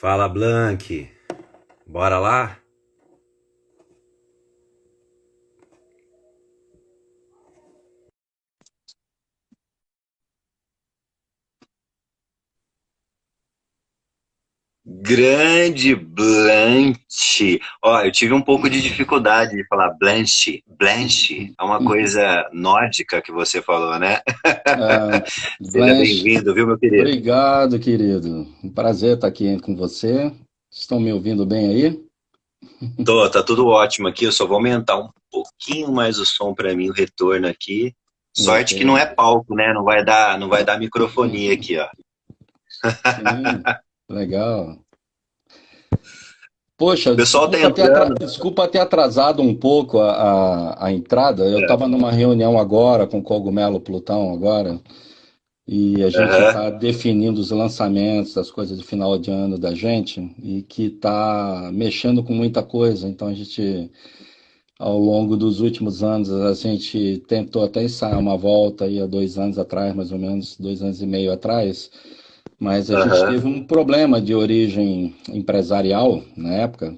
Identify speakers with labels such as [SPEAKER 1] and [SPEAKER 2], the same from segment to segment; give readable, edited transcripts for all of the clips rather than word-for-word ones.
[SPEAKER 1] Fala, Blank. Bora lá?
[SPEAKER 2] Grande Blanche. Ó, eu tive um pouco de dificuldade de falar Blanche. Blanche é uma coisa nórdica que você falou, né?
[SPEAKER 1] Ah,
[SPEAKER 2] Seja
[SPEAKER 1] Blanche,
[SPEAKER 2] bem-vindo, viu, meu querido?
[SPEAKER 1] obrigado, querido. Um prazer estar aqui com você. Estão me ouvindo bem aí?
[SPEAKER 2] Tá tudo ótimo aqui. Eu só vou aumentar um pouquinho mais o som para mim, o retorno aqui.
[SPEAKER 1] Ok.
[SPEAKER 2] Sorte que não é palco, né? Não vai dar microfonia aqui, ó.
[SPEAKER 1] Sim, legal.
[SPEAKER 2] O
[SPEAKER 1] Poxa,
[SPEAKER 2] pessoal tá entrando.
[SPEAKER 1] desculpa ter atrasado um pouco a entrada. Eu estava numa reunião agora com o Cogumelo Plutão agora. E a gente
[SPEAKER 2] Aham,
[SPEAKER 1] está definindo os lançamentos, as coisas de final de ano da gente, e que está mexendo com muita coisa. Então a gente, ao longo dos últimos anos, a gente tentou até ensaiar uma volta aí há 2 anos atrás, mais ou menos, 2 anos e meio atrás, mas a gente
[SPEAKER 2] aham.
[SPEAKER 1] teve um problema de origem empresarial na época,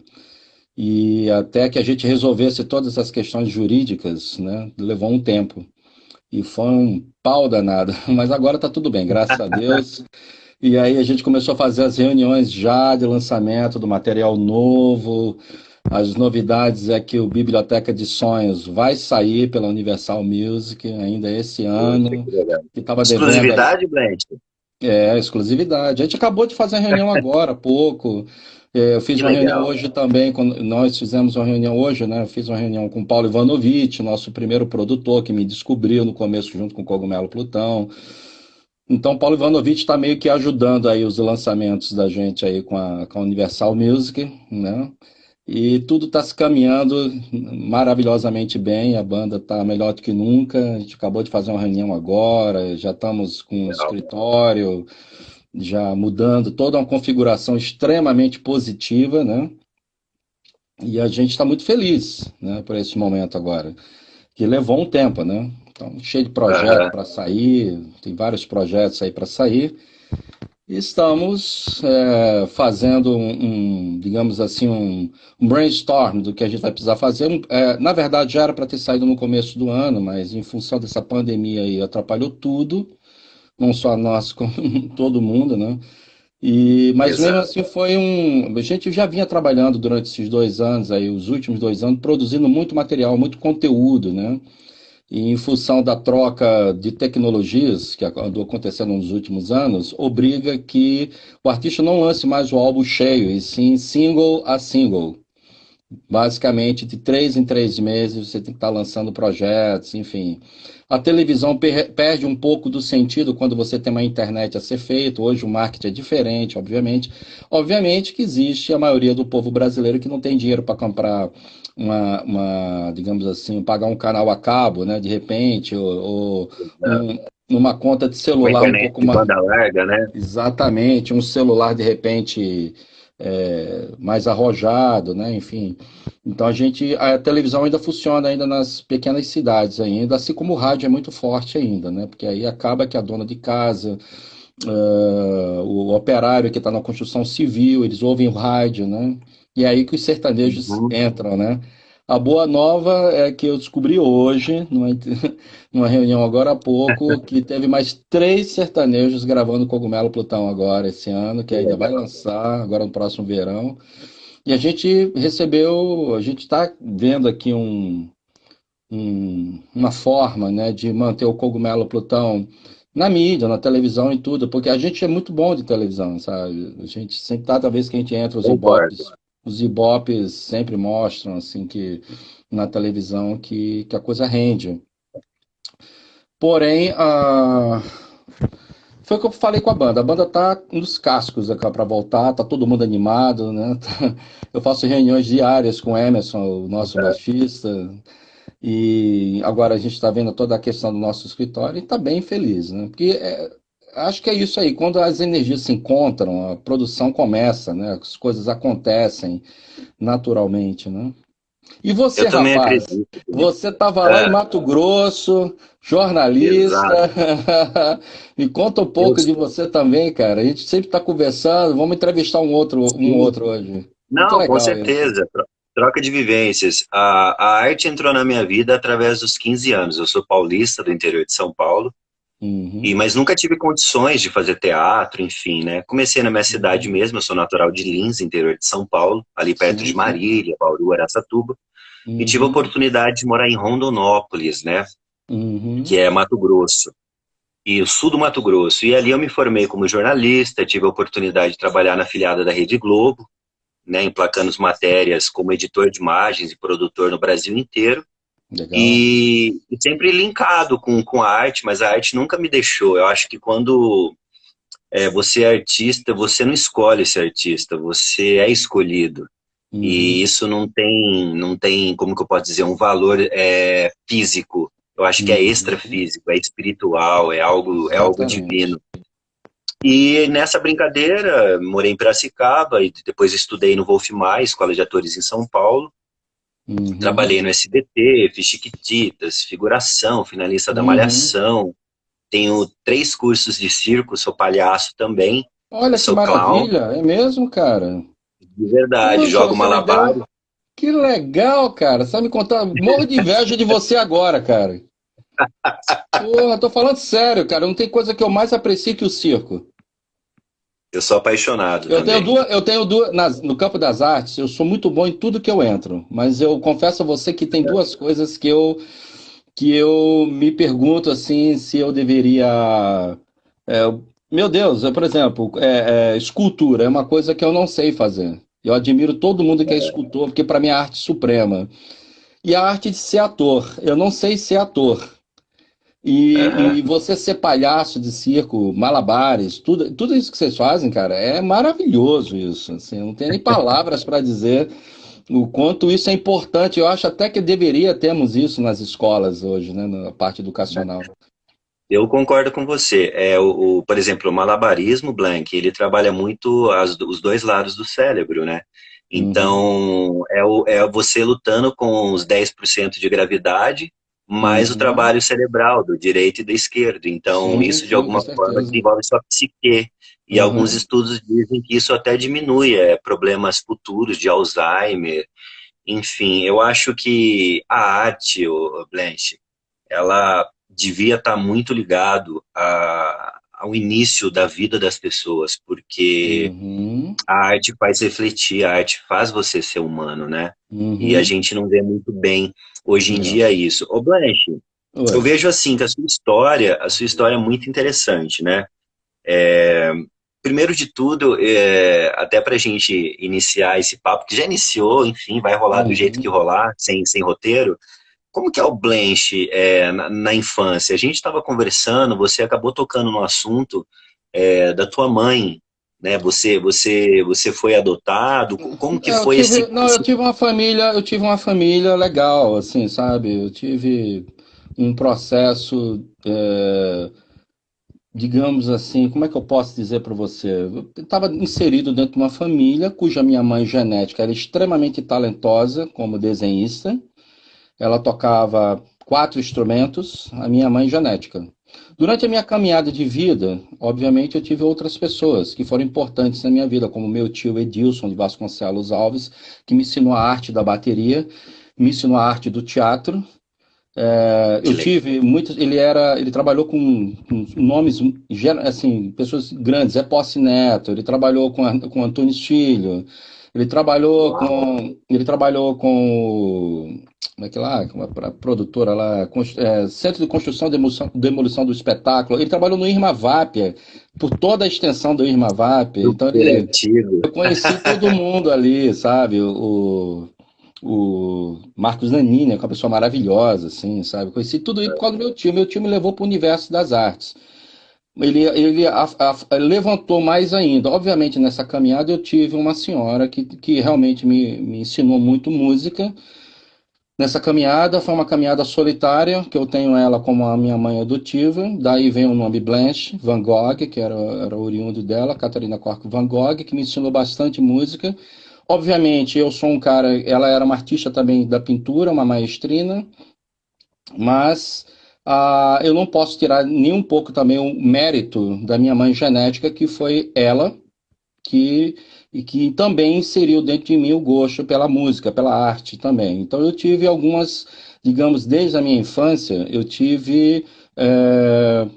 [SPEAKER 1] e até que a gente resolvesse todas as questões jurídicas, né, levou um tempo. E foi um pau danado, mas agora tá tudo bem, graças a Deus. E aí a gente começou a fazer as reuniões já de lançamento do material novo. As novidades é que o Biblioteca de Sonhos vai sair pela Universal Music ainda esse
[SPEAKER 2] Puxa,
[SPEAKER 1] ano,
[SPEAKER 2] que legal.
[SPEAKER 1] que estava devendo aí.
[SPEAKER 2] Exclusividade, Blanche?
[SPEAKER 1] Exclusividade. A gente acabou de fazer a reunião agora, há pouco. Eu fiz
[SPEAKER 2] Que
[SPEAKER 1] uma reunião
[SPEAKER 2] legal.
[SPEAKER 1] hoje também, nós fizemos uma reunião hoje, né? Eu fiz uma reunião com o Paulo Ivanovich, nosso primeiro produtor, que me descobriu no começo junto com o Cogumelo Plutão. Então, Paulo Ivanovich está meio que ajudando aí os lançamentos da gente aí com a Universal Music, né? E tudo está se caminhando maravilhosamente bem, a banda está melhor do que nunca. A gente acabou de fazer uma reunião agora, já estamos com o
[SPEAKER 2] Legal.
[SPEAKER 1] escritório, já mudando toda uma configuração extremamente positiva, né? E a gente está muito feliz, né, por esse momento agora, que levou um tempo, né? Então, cheio de projeto
[SPEAKER 2] Aham.
[SPEAKER 1] para sair, tem vários projetos aí para sair. E estamos fazendo digamos assim, um brainstorm do que a gente vai precisar fazer. Na verdade, já era para ter saído no começo do ano, mas em função dessa pandemia aí atrapalhou tudo, não só nós, como todo mundo, né? Mas mesmo
[SPEAKER 2] Exato.
[SPEAKER 1] assim A gente já vinha trabalhando durante esses 2 anos aí, os últimos 2 anos, produzindo muito material, muito conteúdo, né? E em função da troca de tecnologias que andou acontecendo nos últimos anos, obriga que o artista não lance mais o álbum cheio, e sim single a single. Basicamente, de 3 em 3 meses, você tem que estar lançando projetos, enfim. A televisão perde um pouco do sentido quando você tem uma internet a ser feito. Hoje o marketing é diferente, obviamente. Obviamente que existe a maioria do povo brasileiro que não tem dinheiro para comprar digamos assim, pagar um canal a cabo, né, de repente, ou numa conta de
[SPEAKER 2] Uma
[SPEAKER 1] celular um
[SPEAKER 2] internet
[SPEAKER 1] pouco
[SPEAKER 2] de
[SPEAKER 1] mais.
[SPEAKER 2] banda larga, né?
[SPEAKER 1] Exatamente, um celular de repente mais arrojado, né? Enfim. Então a televisão ainda funciona ainda nas pequenas cidades ainda, assim como o rádio é muito forte ainda, né? Porque aí acaba que a dona de casa, o operário que está na construção civil, eles ouvem o rádio, né? E é aí que os sertanejos
[SPEAKER 2] Uhum.
[SPEAKER 1] entram, né? A boa nova é que eu descobri hoje, numa reunião agora há pouco, que teve mais 3 sertanejos gravando Cogumelo Plutão agora esse ano, que
[SPEAKER 2] Que
[SPEAKER 1] ainda vai
[SPEAKER 2] legal.
[SPEAKER 1] lançar agora no próximo verão. E a gente está vendo aqui uma forma, né, de manter o Cogumelo Plutão na mídia, na televisão e tudo, porque a gente é muito bom de televisão, sabe? A gente sempre, cada vez que a gente entra,
[SPEAKER 2] Concordo.
[SPEAKER 1] os ibopes sempre mostram, assim, que na televisão que a coisa rende. Porém, foi o que eu falei com a banda. A banda tá nos cascos para voltar, tá todo mundo animado, né? Eu faço reuniões diárias com o Emerson, o nosso baixista, e agora a gente está vendo toda a questão do nosso escritório e está bem feliz, né? Porque acho que é isso aí, quando as energias se encontram, a produção começa, né? As coisas acontecem naturalmente, né? E você,
[SPEAKER 2] Eu também
[SPEAKER 1] rapaz?
[SPEAKER 2] acredito.
[SPEAKER 1] Você estava lá em
[SPEAKER 2] Ah,
[SPEAKER 1] Mato Grosso, jornalista.
[SPEAKER 2] exato.
[SPEAKER 1] Me conta um
[SPEAKER 2] Eu,
[SPEAKER 1] pouco de você também, cara. A gente sempre está conversando. Vamos entrevistar um
[SPEAKER 2] sim.
[SPEAKER 1] outro hoje. Muito
[SPEAKER 2] Não, com
[SPEAKER 1] legal isso.
[SPEAKER 2] certeza. Troca de vivências. A arte entrou na minha vida através dos 15 anos. Eu sou paulista, do interior de São Paulo,
[SPEAKER 1] Uhum,
[SPEAKER 2] mas nunca tive condições de fazer teatro, enfim, né? Comecei na minha cidade
[SPEAKER 1] uhum.
[SPEAKER 2] mesmo, eu sou natural de Lins, interior de São Paulo, ali perto
[SPEAKER 1] Sim,
[SPEAKER 2] de
[SPEAKER 1] sim.
[SPEAKER 2] Marília, Bauru, Araçatuba, e tive a
[SPEAKER 1] Uhum,
[SPEAKER 2] oportunidade de morar em Rondonópolis, né?
[SPEAKER 1] uhum.
[SPEAKER 2] Que é Mato Grosso. E o sul do Mato Grosso. E ali eu me formei como jornalista, tive a oportunidade de trabalhar na afiliada da Rede Globo, né, emplacando as matérias como editor de imagens e produtor no Brasil inteiro.
[SPEAKER 1] Legal.
[SPEAKER 2] E sempre linkado com a arte, mas a arte nunca me deixou. Eu acho que quando você é artista, você não escolhe ser artista, você é escolhido. E
[SPEAKER 1] Uhum,
[SPEAKER 2] isso não tem, como que eu posso dizer, um valor físico. Eu acho que é
[SPEAKER 1] uhum.
[SPEAKER 2] extrafísico, é espiritual, é algo
[SPEAKER 1] Exatamente.
[SPEAKER 2] divino. E nessa brincadeira, morei em Piracicaba e depois estudei no Wolf Mais, Escola de Atores em São Paulo.
[SPEAKER 1] Uhum,
[SPEAKER 2] Trabalhei no SBT, fiz Chiquititas, figuração, finalista da
[SPEAKER 1] uhum.
[SPEAKER 2] Malhação. Tenho 3 cursos de circo, sou palhaço também. Eu
[SPEAKER 1] Olha que
[SPEAKER 2] sou clown,
[SPEAKER 1] maravilha, é mesmo, cara?
[SPEAKER 2] de verdade.
[SPEAKER 1] Puxa,
[SPEAKER 2] Jogo
[SPEAKER 1] você me
[SPEAKER 2] malabar.
[SPEAKER 1] deu. Que legal, cara. Você me contar. Morro de inveja de você agora, cara. Porra, tô falando sério, cara. Não tem coisa que eu mais aprecio que o circo.
[SPEAKER 2] Eu sou apaixonado também.
[SPEAKER 1] Eu tenho duas, no campo das artes, eu sou muito bom em tudo que eu entro, mas eu confesso a você que tem duas coisas que eu me pergunto assim se eu deveria. é, Meu Deus, por exemplo, escultura é uma coisa que eu não sei fazer. Eu admiro todo mundo que é escultor, porque para mim é a arte suprema. E a arte de ser ator. Eu não sei ser ator.
[SPEAKER 2] Aham.
[SPEAKER 1] E você ser palhaço de circo, malabares, tudo isso que vocês fazem, cara, é maravilhoso isso. Assim, eu não tenho nem palavras para dizer o quanto isso é importante. Eu acho até que deveria termos isso nas escolas hoje, né, na parte educacional.
[SPEAKER 2] Eu concordo com você. Por exemplo, o malabarismo, Blank, ele trabalha muito os dois lados do cérebro, né?
[SPEAKER 1] Uhum,
[SPEAKER 2] Então, é você lutando com os 10% de gravidade, mais o
[SPEAKER 1] uhum.
[SPEAKER 2] trabalho cerebral do direito e do esquerdo. Então,
[SPEAKER 1] Sim,
[SPEAKER 2] isso de
[SPEAKER 1] sim, com
[SPEAKER 2] alguma forma
[SPEAKER 1] certeza.
[SPEAKER 2] desenvolve sua psique. E alguns
[SPEAKER 1] Uhum.
[SPEAKER 2] estudos dizem que isso até diminui problemas futuros de Alzheimer. Enfim, eu acho que a arte, Blanche, ela devia estar muito ligado ao início da vida das pessoas, porque
[SPEAKER 1] Uhum,
[SPEAKER 2] a arte faz refletir, a arte faz você ser humano, né? E a
[SPEAKER 1] uhum.
[SPEAKER 2] gente não vê muito bem hoje em
[SPEAKER 1] É.
[SPEAKER 2] dia isso. Ô Blanche, eu
[SPEAKER 1] Oi.
[SPEAKER 2] vejo assim que a sua história é muito interessante, né? Primeiro de tudo, até para a gente iniciar esse papo, que já iniciou, enfim, vai rolar do jeito que
[SPEAKER 1] Uhum.
[SPEAKER 2] rolar, sem roteiro. Como que é o Blanche na infância? A gente estava conversando, você acabou tocando no assunto da tua mãe, né? Você foi adotado? Como que foi esse,
[SPEAKER 1] Não,
[SPEAKER 2] esse...
[SPEAKER 1] eu tive uma família legal, assim, sabe? Eu tive um processo, digamos assim, como é que eu posso dizer para você? Eu estava inserido dentro de uma família cuja minha mãe genética era extremamente talentosa como desenhista. Ela tocava 4 instrumentos, a minha mãe genética. Durante a minha caminhada de vida, obviamente, eu tive outras pessoas que foram importantes na minha vida, como meu tio Edilson de Vasconcelos Alves, que me ensinou a arte da bateria, me ensinou a arte do teatro.
[SPEAKER 2] Que
[SPEAKER 1] Eu
[SPEAKER 2] legal.
[SPEAKER 1] tive muitos. Ele trabalhou com nomes, assim, pessoas grandes. Zé Posse Neto. Ele trabalhou com Antônio Stilho.
[SPEAKER 2] Uau,
[SPEAKER 1] Ele trabalhou com como é que é lá, com a produtora lá, Centro de Construção e Demolição do Espetáculo. Ele trabalhou no Irma Vápia, por toda a extensão do Irma Vápia. Então
[SPEAKER 2] super antigo.
[SPEAKER 1] eu conheci todo mundo ali, sabe? O Marcos Nanini, que é uma pessoa maravilhosa, assim, sabe? Conheci tudo isso por causa do meu tio. Meu tio me levou para o universo das artes. Ele levantou mais ainda. Obviamente, nessa caminhada, eu tive uma senhora que realmente me ensinou muito música. Nessa caminhada, foi uma caminhada solitária, que eu tenho ela como a minha mãe adotiva. Daí vem o nome Blanche Van Gogh, que era oriundo dela, Catarina Cork Van Gogh, que me ensinou bastante música. Obviamente, eu sou um cara, ela era uma artista também da pintura, uma maestrina, mas eu não posso tirar nem um pouco também o mérito da minha mãe genética, que foi ela que, e que também inseriu dentro de mim o gosto pela música, pela arte também. Então eu tive algumas, digamos, desde a minha infância, eu tive,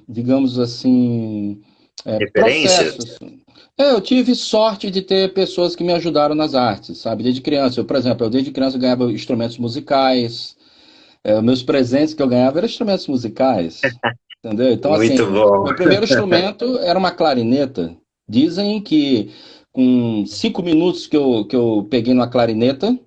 [SPEAKER 1] digamos assim,
[SPEAKER 2] Referências?
[SPEAKER 1] processos. Eu tive sorte de ter pessoas que me ajudaram nas artes, sabe? Desde criança, por exemplo, eu desde criança ganhava instrumentos musicais, meus presentes que eu ganhava eram instrumentos musicais, entendeu? Então,
[SPEAKER 2] Muito
[SPEAKER 1] assim,
[SPEAKER 2] bom.
[SPEAKER 1] meu primeiro instrumento era uma clarineta. Dizem que com 5 minutos que eu peguei numa clarineta,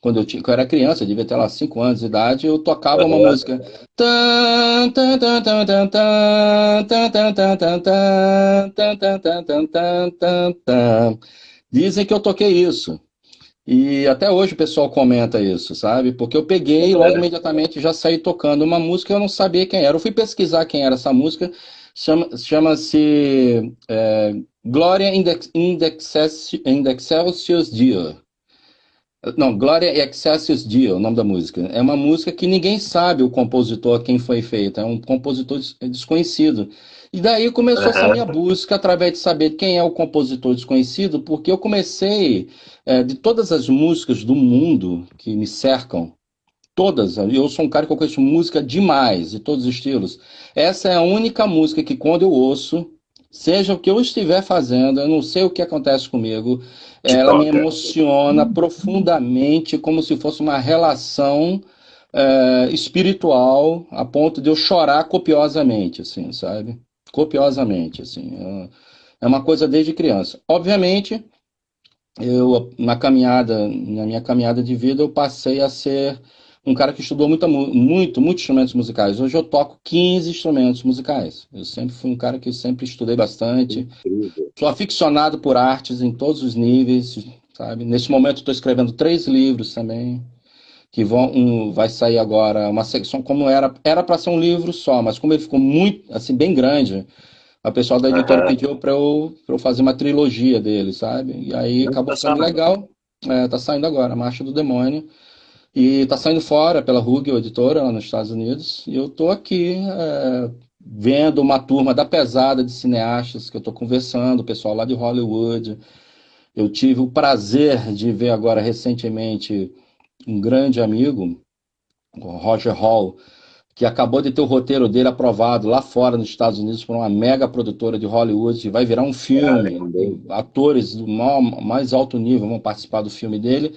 [SPEAKER 1] quando eu era criança, eu devia ter lá 5 anos de idade, eu tocava uma
[SPEAKER 2] Aham.
[SPEAKER 1] música. Tan, tan, tan, tan, tan, tan, tan, tan, tan, tan, tan, tan, tan, tan, tan, tan, tan, tan. Dizem que eu toquei isso. E até hoje o pessoal comenta isso, sabe? Porque eu peguei e logo imediatamente já saí tocando uma música e eu não sabia quem era. Eu fui pesquisar quem era essa música, chama-se Gloria in Excelsis Dio. Não, Gloria in Excelsis Dio, o nome da música. É uma música que ninguém sabe o compositor, quem foi feita. É um compositor desconhecido. E daí começou essa
[SPEAKER 2] Aham.
[SPEAKER 1] minha busca através de saber quem é o compositor desconhecido, porque eu comecei, de todas as músicas do mundo que me cercam, todas, eu sou um cara que eu conheço música demais, de todos os estilos. Essa é a única música que quando eu ouço, seja o que eu estiver fazendo, eu não sei o que acontece comigo,
[SPEAKER 2] Te
[SPEAKER 1] ela me
[SPEAKER 2] toca.
[SPEAKER 1] emociona profundamente, como se fosse uma relação espiritual, a ponto de eu chorar copiosamente, assim, sabe? Copiosamente, assim. É uma coisa desde criança. Obviamente, na minha caminhada de vida, eu passei a ser um cara que estudou muitos instrumentos musicais. Hoje eu toco 15 instrumentos musicais. Eu sempre fui um cara que sempre estudei bastante.
[SPEAKER 2] Incrível.
[SPEAKER 1] Sou aficionado por artes em todos os níveis, sabe? Nesse momento estou escrevendo 3 livros também, que vai sair agora uma secção, como era para ser um livro só, mas como ele ficou muito, assim, bem grande, a pessoa da editora
[SPEAKER 2] Aham.
[SPEAKER 1] pediu para eu fazer uma trilogia dele, sabe? E aí acabou ficando
[SPEAKER 2] Sensacional.
[SPEAKER 1] legal. Tá saindo agora, Marcha do Demônio. E tá saindo fora pela Rugel Editora, lá nos Estados Unidos. E eu tô aqui vendo uma turma da pesada de cineastas que eu tô conversando, o pessoal lá de Hollywood. Eu tive o prazer de ver agora recentemente um grande amigo, o Roger Hall, que acabou de ter o roteiro dele aprovado lá fora nos Estados Unidos por uma mega produtora de Hollywood, e vai virar um filme.
[SPEAKER 2] Caramba, hein?
[SPEAKER 1] Atores do mais alto nível vão participar do filme dele.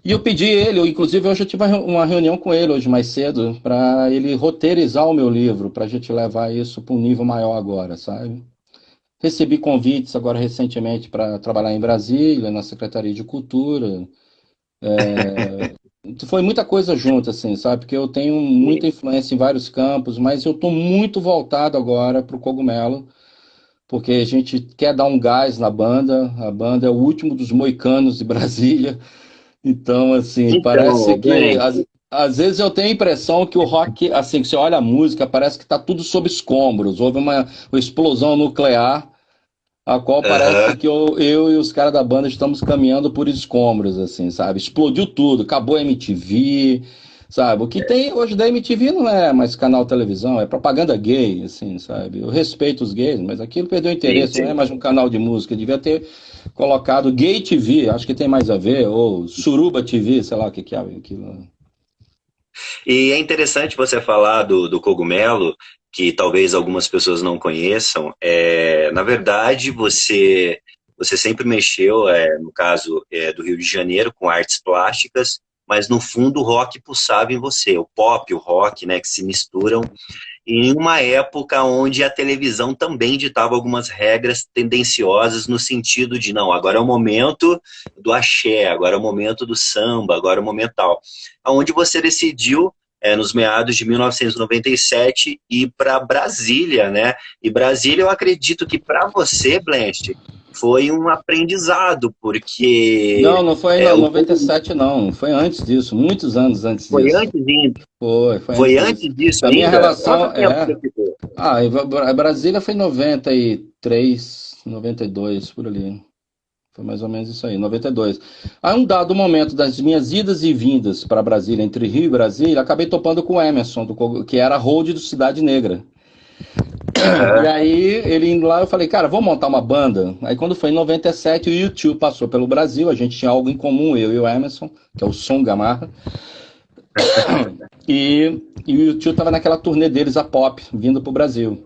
[SPEAKER 1] E eu pedi ele, inclusive hoje eu tive uma reunião com ele hoje mais cedo, para ele roteirizar o meu livro, para a gente levar isso para um nível maior agora, sabe? Recebi convites agora recentemente para trabalhar em Brasília, na Secretaria de Cultura. Foi muita coisa junto, assim, sabe? Porque eu tenho muita
[SPEAKER 2] Sim.
[SPEAKER 1] influência em vários campos, mas eu estou muito voltado agora para o cogumelo, porque a gente quer dar um gás na banda. A banda é o último dos moicanos de Brasília. Então, assim, parece
[SPEAKER 2] Então,
[SPEAKER 1] que
[SPEAKER 2] bem,
[SPEAKER 1] às vezes eu tenho a impressão que o rock, assim, que você olha a música, parece que está tudo sob escombros. Houve uma explosão nuclear, a qual parece
[SPEAKER 2] aham.
[SPEAKER 1] que eu e os caras da banda estamos caminhando por escombros, assim, sabe? Explodiu tudo, acabou a MTV, sabe? O que tem hoje da MTV não é mais canal de televisão, é propaganda gay, assim, sabe? Eu respeito os gays, mas aquilo perdeu
[SPEAKER 2] Sim,
[SPEAKER 1] interesse, não é
[SPEAKER 2] sim.
[SPEAKER 1] mais um canal de música, devia ter colocado Gay TV, acho que tem mais a ver, ou Suruba TV, sei lá o que que é aquilo.
[SPEAKER 2] E é interessante você falar do cogumelo, que talvez algumas pessoas não conheçam. Na verdade, você sempre mexeu, no caso do Rio de Janeiro, com artes plásticas, mas no fundo o rock pulsava em você, o pop, o rock, né, que se misturam em uma época onde a televisão também ditava algumas regras tendenciosas no sentido de, não, agora é o momento do axé, agora é o momento do samba, agora é o momento tal. Onde você decidiu, nos meados de 1997, ir para Brasília, né? E Brasília, eu acredito que para você, Blanche, foi um aprendizado, porque
[SPEAKER 1] Não, não foi em
[SPEAKER 2] o
[SPEAKER 1] 97, não, foi antes disso, muitos anos antes
[SPEAKER 2] foi
[SPEAKER 1] disso.
[SPEAKER 2] antes,
[SPEAKER 1] Foi antes
[SPEAKER 2] foi
[SPEAKER 1] disso.
[SPEAKER 2] antes disso
[SPEAKER 1] A minha
[SPEAKER 2] ainda?
[SPEAKER 1] relação
[SPEAKER 2] Quanto tempo você
[SPEAKER 1] é.
[SPEAKER 2] ficou?
[SPEAKER 1] Brasília foi 93, 92, por ali. Foi mais ou menos isso aí, 92. Aí, um dado momento das minhas idas e vindas para Brasília, entre Rio e Brasília, acabei topando com o Emerson, que era hold do Cidade Negra. E
[SPEAKER 2] Aham.
[SPEAKER 1] aí, ele indo lá, eu falei, cara, vamos montar uma banda? Aí, quando foi em 97, o YouTube passou pelo Brasil, a gente tinha algo em comum, eu e o Emerson, que é o Som Gamarra. E o YouTube estava naquela turnê deles, a Pop, vindo pro Brasil.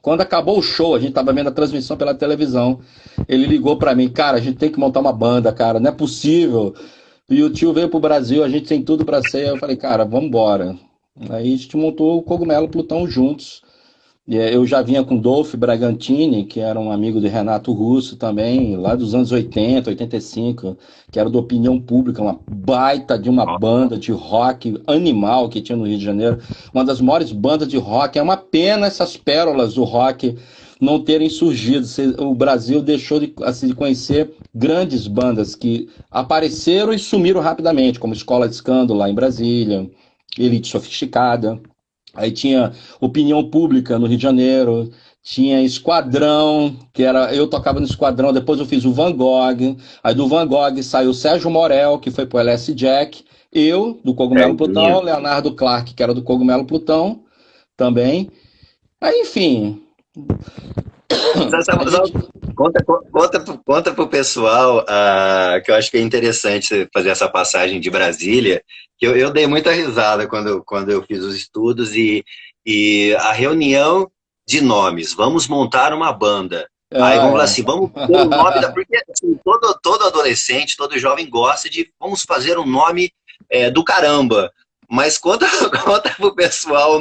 [SPEAKER 1] Quando acabou o show, a gente tava vendo a transmissão pela televisão. Ele ligou pra mim, cara, a gente tem que montar uma banda, cara, não é possível. E o tio veio pro Brasil, a gente tem tudo pra ser. Eu falei, cara, vamos embora. Aí a gente montou o Cogumelo Plutão juntos. E, eu já vinha com Dolph Bragantini, que era um amigo de Renato Russo também, lá dos anos 80, 85, que era do Opinião Pública, uma baita de uma banda de rock animal que tinha no Rio de Janeiro, uma das maiores bandas de rock. É uma pena essas pérolas do rock não terem surgido. O Brasil deixou de, assim, de conhecer grandes bandas que apareceram e sumiram rapidamente, como Escola de Escândalo lá em Brasília, Elite Sofisticada. Aí tinha Opinião Pública no Rio de Janeiro, tinha Esquadrão, que era, eu tocava no Esquadrão, depois eu fiz o Van Gogh, aí do Van Gogh saiu o Sérgio Morel, que foi pro LS Jack, eu, do Cogumelo
[SPEAKER 2] Serginho.
[SPEAKER 1] Plutão, Leonardo Clark, que era do Cogumelo Plutão, também. Aí, enfim, a gente...
[SPEAKER 2] Conta pro pessoal, que eu acho que é interessante você fazer essa passagem de Brasília, que eu dei muita risada quando eu fiz os estudos e a reunião de nomes, vamos montar uma banda. Aí
[SPEAKER 1] Ah,
[SPEAKER 2] vamos lá
[SPEAKER 1] é.
[SPEAKER 2] assim, vamos ter o nome da. Porque assim, todo adolescente, todo jovem gosta de vamos fazer um nome do caramba. Mas conta, conta pro pessoal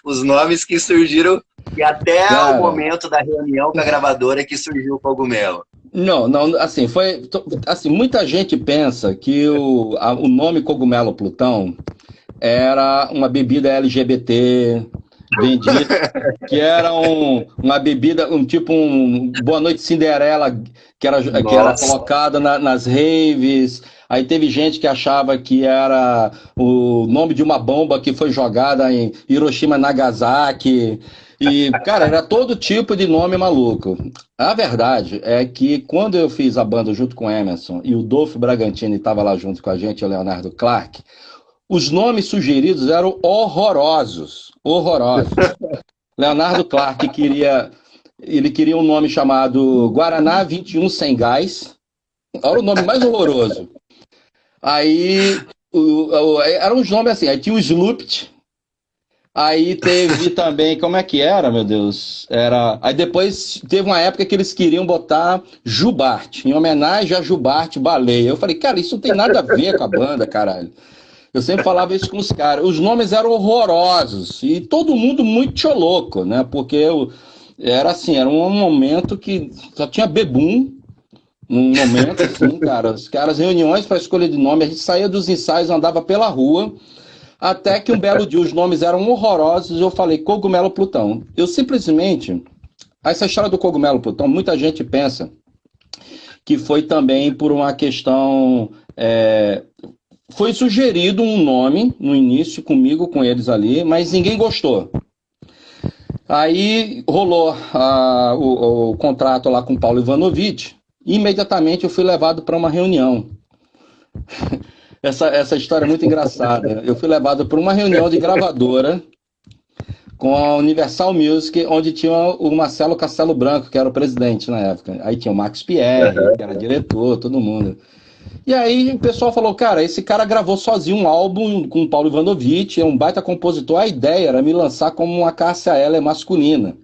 [SPEAKER 2] os nomes que surgiram e até o
[SPEAKER 1] Cara,
[SPEAKER 2] momento da reunião com a gravadora que surgiu o cogumelo.
[SPEAKER 1] não, não, assim, assim, muita gente pensa que o nome Cogumelo Plutão era uma bebida LGBT vendida, que era uma bebida, um tipo um Boa Noite Cinderela, que era
[SPEAKER 2] Nossa,
[SPEAKER 1] colocada nas raves. Aí teve gente que achava que era o nome de uma bomba que foi jogada em Hiroshima e Nagasaki. E, cara, era todo tipo de nome maluco. A verdade é que quando eu fiz a banda junto com o Emerson e o Dolph Bragantini estava lá junto com a gente, o Leonardo Clark, os nomes sugeridos eram horrorosos, horrorosos. Leonardo Clark ele queria um nome chamado Guaraná 21 sem gás. Era o nome mais horroroso. Aí eram uns nomes assim, aí tinha o Sloopt, aí teve também, como é que era, meu Deus? Aí depois teve uma época que eles queriam botar Jubarte, em homenagem a Jubarte Baleia. Eu falei, cara, isso não tem nada a ver com a banda, caralho. Eu sempre falava isso com os caras. Os nomes eram horrorosos e todo mundo muito louco, né? Porque era assim, era um momento que só tinha bebum, um momento assim, cara. Os caras, reuniões para escolha de nome, a gente saía dos ensaios, andava pela rua, até que um belo dia os nomes eram horrorosos e eu falei Cogumelo Plutão. Eu simplesmente, essa história do Cogumelo Plutão, muita gente pensa que foi também por uma questão. Foi sugerido um nome no início comigo, com eles ali, mas ninguém gostou. Aí rolou o contrato lá com o Paulo Ivanovich e imediatamente eu fui levado para uma reunião. Essa história é muito engraçada. Eu fui levado para uma reunião de gravadora com a Universal Music, onde tinha o Marcelo Castelo Branco, que era o presidente na época. Aí tinha o Max Pierre, que era diretor, todo mundo. E aí o pessoal falou, cara, esse cara gravou sozinho um álbum com o Paulo Ivanovich, é um baita compositor, a ideia era me lançar como uma Cássia Eller masculina,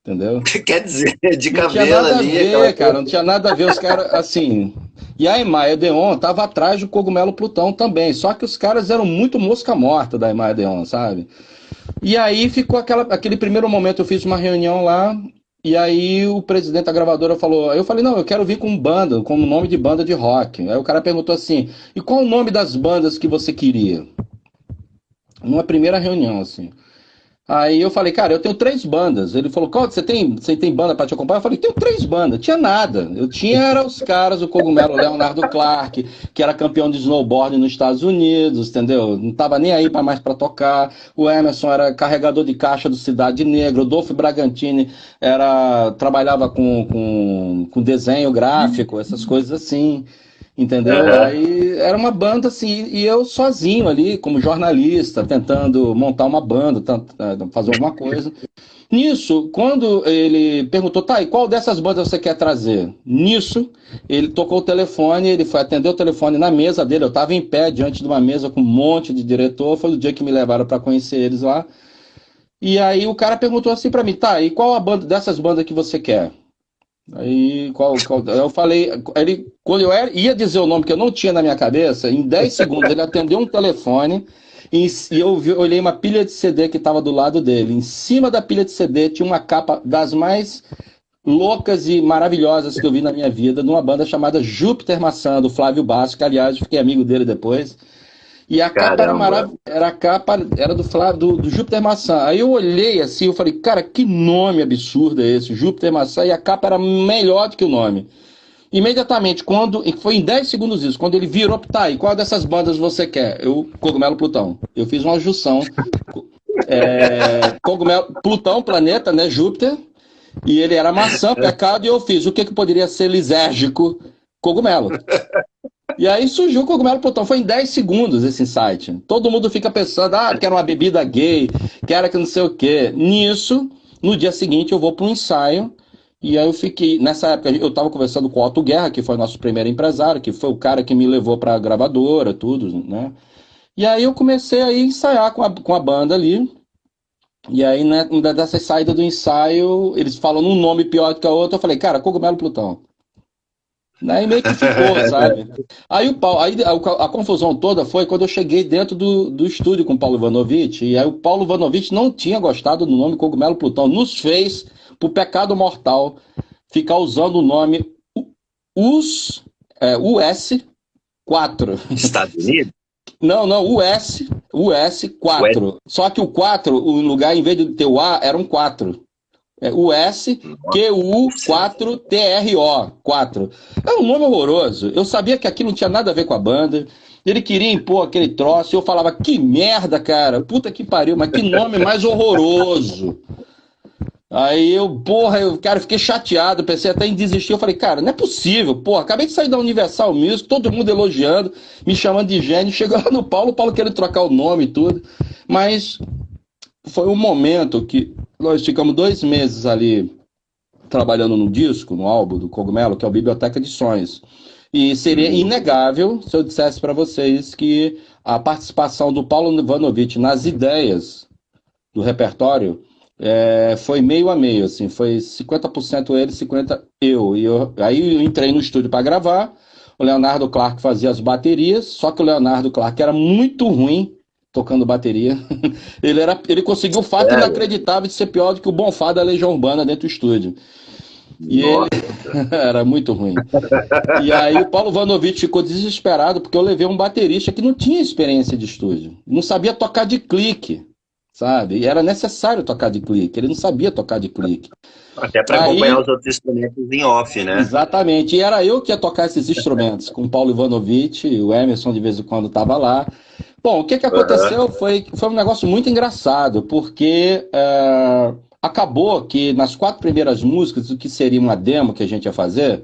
[SPEAKER 1] entendeu?
[SPEAKER 2] quer dizer, de
[SPEAKER 1] Não tinha
[SPEAKER 2] cabelo
[SPEAKER 1] nada a
[SPEAKER 2] ali, aquela
[SPEAKER 1] ver, cara,
[SPEAKER 2] coisa.
[SPEAKER 1] não tinha nada a ver, os caras, assim... E a Emaia Deon tava atrás do Cogumelo Plutão também, só que os caras eram muito mosca morta da Emaia Deon, sabe? E aí ficou aquele primeiro momento, eu fiz uma reunião lá, e aí o presidente da gravadora falou, eu falei, não, eu quero vir com banda, com o nome de banda de rock. Aí o cara perguntou assim, e qual o nome das bandas que você queria? Numa primeira reunião, assim. Aí eu falei, cara, eu tenho 3 bandas. Ele falou, qual, você tem banda pra te acompanhar? Eu falei, tenho 3 bandas. Tinha nada. Eu tinha era os caras, o Cogumelo, o Leonardo Clark, que era campeão de snowboard nos Estados Unidos, entendeu? Não tava nem aí mais pra tocar. O Emerson era carregador de caixa do Cidade Negra. O Dolph Bragantini trabalhava com desenho gráfico, essas coisas assim. Entendeu?
[SPEAKER 2] Aham.
[SPEAKER 1] Aí era uma banda assim, e eu sozinho ali, como jornalista, tentando montar uma banda, fazer alguma coisa. Nisso, quando ele perguntou, tá, e qual dessas bandas você quer trazer? Nisso, ele tocou o telefone, ele foi atender o telefone na mesa dele, eu estava em pé diante de uma mesa com um monte de diretor, foi o dia que me levaram para conhecer eles lá. E aí o cara perguntou assim para mim, tá, e qual a banda dessas bandas que você quer? Aí, eu falei, quando ia dizer o nome que eu não tinha na minha cabeça, em 10 segundos ele atendeu um telefone e olhei uma pilha de CD que estava do lado dele. Em cima da pilha de CD tinha uma capa das mais loucas e maravilhosas que eu vi na minha vida, numa banda chamada Júpiter Maçã, do Flávio Basso, que aliás eu fiquei amigo dele depois. E a capa era
[SPEAKER 2] Caramba.
[SPEAKER 1] maravilhosa, era a capa, era do Flávio, do Júpiter Maçã. Aí eu olhei assim, eu falei, cara, que nome absurdo é esse, Júpiter Maçã, e a capa era melhor do que o nome. Imediatamente, e foi em 10 segundos isso, quando ele virou, tá, e qual dessas bandas você quer? Eu, Cogumelo Plutão. Eu fiz uma junção, Cogumelo, Plutão, planeta, né, Júpiter, e ele era maçã, pecado, e eu fiz, o que que poderia ser lisérgico? Cogumelo. E aí surgiu o Cogumelo Plutão. Foi em 10 segundos esse insight. Todo mundo fica pensando, que era uma bebida gay, que era que não sei o quê. Nisso, no dia seguinte, eu vou para um ensaio. E aí eu fiquei. Nessa época, eu estava conversando com o Otto Guerra, que foi nosso primeiro empresário, que foi o cara que me levou para a gravadora, tudo, né? E aí eu comecei a ensaiar com a banda ali. E aí, né, dessa saída do ensaio, eles falam num nome pior do que a outra. Eu falei, cara, Cogumelo Plutão. Aí meio que ficou, sabe? A confusão toda foi quando eu cheguei dentro do estúdio com o Paulo Ivanovic, e aí o Paulo Ivanovic não tinha gostado do nome Cogumelo Plutão, nos fez, por pecado mortal, ficar usando o nome US 4.
[SPEAKER 2] Estados Unidos?
[SPEAKER 1] Não, não, US
[SPEAKER 2] Ué,
[SPEAKER 1] 4. Só que o 4, o lugar, em vez de ter o A, era um 4. USQU4TRO 4. É um nome horroroso. Eu sabia que aquilo não tinha nada a ver com a banda. Ele queria impor aquele troço. E eu falava, que merda, cara. Puta que pariu, mas que nome mais horroroso. Aí cara, fiquei chateado. Pensei até em desistir. Eu falei, cara, não é possível. Porra, acabei de sair da Universal Music, todo mundo elogiando, me chamando de gênio. Chegou lá no Paulo, o Paulo querendo trocar o nome e tudo. Mas foi um momento que nós ficamos 2 meses ali trabalhando no disco, no álbum do Cogumelo, que é o Biblioteca de Sonhos. E seria inegável se eu dissesse para vocês que a participação do Paulo Ivanovic nas ideias do repertório foi meio a meio, assim, foi 50% ele, 50% eu. Aí eu entrei no estúdio para gravar, o Leonardo Clark fazia as baterias, só que o Leonardo Clark era muito ruim tocando bateria. Ele conseguiu o fato
[SPEAKER 2] sério?
[SPEAKER 1] inacreditável de ser pior do que o Bonfá da Legião Urbana dentro do estúdio. E ele
[SPEAKER 2] Nossa.
[SPEAKER 1] era muito ruim. E aí o Paulo Vanovich ficou desesperado porque eu levei um baterista que não tinha experiência de estúdio, não sabia tocar de clique, sabe? E era necessário tocar de clique, ele não sabia tocar de clique.
[SPEAKER 2] Até para acompanhar
[SPEAKER 1] Aí,
[SPEAKER 2] os outros instrumentos em off, né?
[SPEAKER 1] exatamente, e era eu que ia tocar esses instrumentos, com o Paulo Ivanovic, o Emerson de vez em quando estava lá. Bom, o que que
[SPEAKER 2] Aham.
[SPEAKER 1] aconteceu foi um negócio muito engraçado, porque acabou que nas 4 primeiras músicas, o que seria uma demo que a gente ia fazer,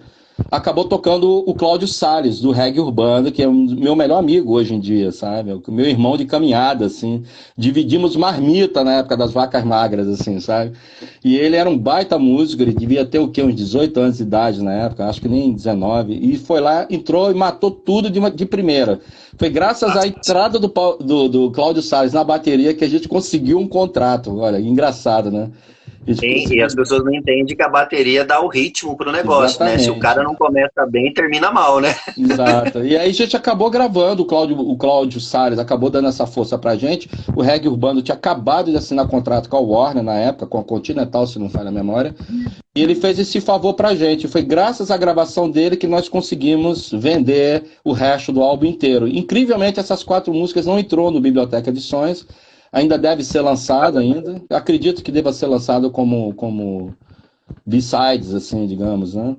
[SPEAKER 1] acabou tocando o Cláudio Salles, do reggae urbano, que é um meu melhor amigo hoje em dia, sabe? O meu irmão de caminhada, assim. Dividimos marmita na época das vacas magras, assim, sabe? E ele era um baita músico, ele devia ter o quê? Uns 18 anos de idade na época, acho que nem 19. E foi lá, entrou e matou tudo de primeira. Foi graças à entrada do Cláudio Salles na bateria que a gente conseguiu um contrato. Olha, engraçado, né? A gente
[SPEAKER 2] E as
[SPEAKER 1] conseguiu.
[SPEAKER 2] pessoas não entendem que a bateria dá o ritmo pro negócio, né? Se o
[SPEAKER 1] Exatamente.
[SPEAKER 2] cara não começa bem, termina mal, né?
[SPEAKER 1] Exato. E aí a gente acabou gravando, o Cláudio Salles acabou dando essa força pra gente. O Reggae Urbano tinha acabado de assinar contrato com a Warner na época, com a Continental, se não falha a memória. E ele fez esse favor pra gente. Foi graças à gravação dele que nós conseguimos vender o resto do álbum inteiro. Incrivelmente, essas 4 músicas não entrou no Biblioteca Edições. ainda deve ser lançado ainda. Acredito que deva ser lançado como B-sides, assim, digamos, né?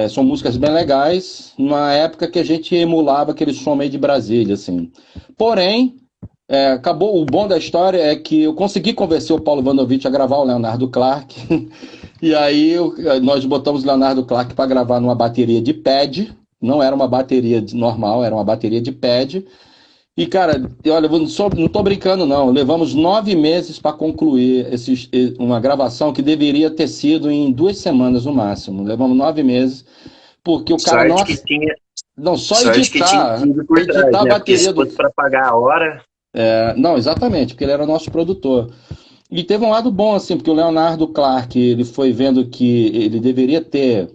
[SPEAKER 1] São músicas bem legais, numa época que a gente emulava aquele som meio de Brasília, assim. Porém, acabou. O bom da história é que eu consegui convencer o Paulo Vanovich a gravar o Leonardo Clark. E aí nós botamos o Leonardo Clark para gravar numa bateria de pad. Não era uma bateria normal, era uma bateria de pad. E, cara, olha, não tô brincando, não. Levamos 9 meses para concluir uma gravação que deveria ter sido em 2 semanas no máximo. Levamos 9 meses, porque o cara,
[SPEAKER 2] Sorte que
[SPEAKER 1] nossa,
[SPEAKER 2] tinha,
[SPEAKER 1] não, só
[SPEAKER 2] sorte que tinha
[SPEAKER 1] editar,
[SPEAKER 2] time por trás,
[SPEAKER 1] editar a
[SPEAKER 2] né? Porque
[SPEAKER 1] bateria
[SPEAKER 2] se
[SPEAKER 1] do.
[SPEAKER 2] fosse para pagar a hora,
[SPEAKER 1] Não, exatamente, porque ele era nosso produtor. E teve um lado bom, assim, porque o Leonardo Clark, ele foi vendo que ele deveria ter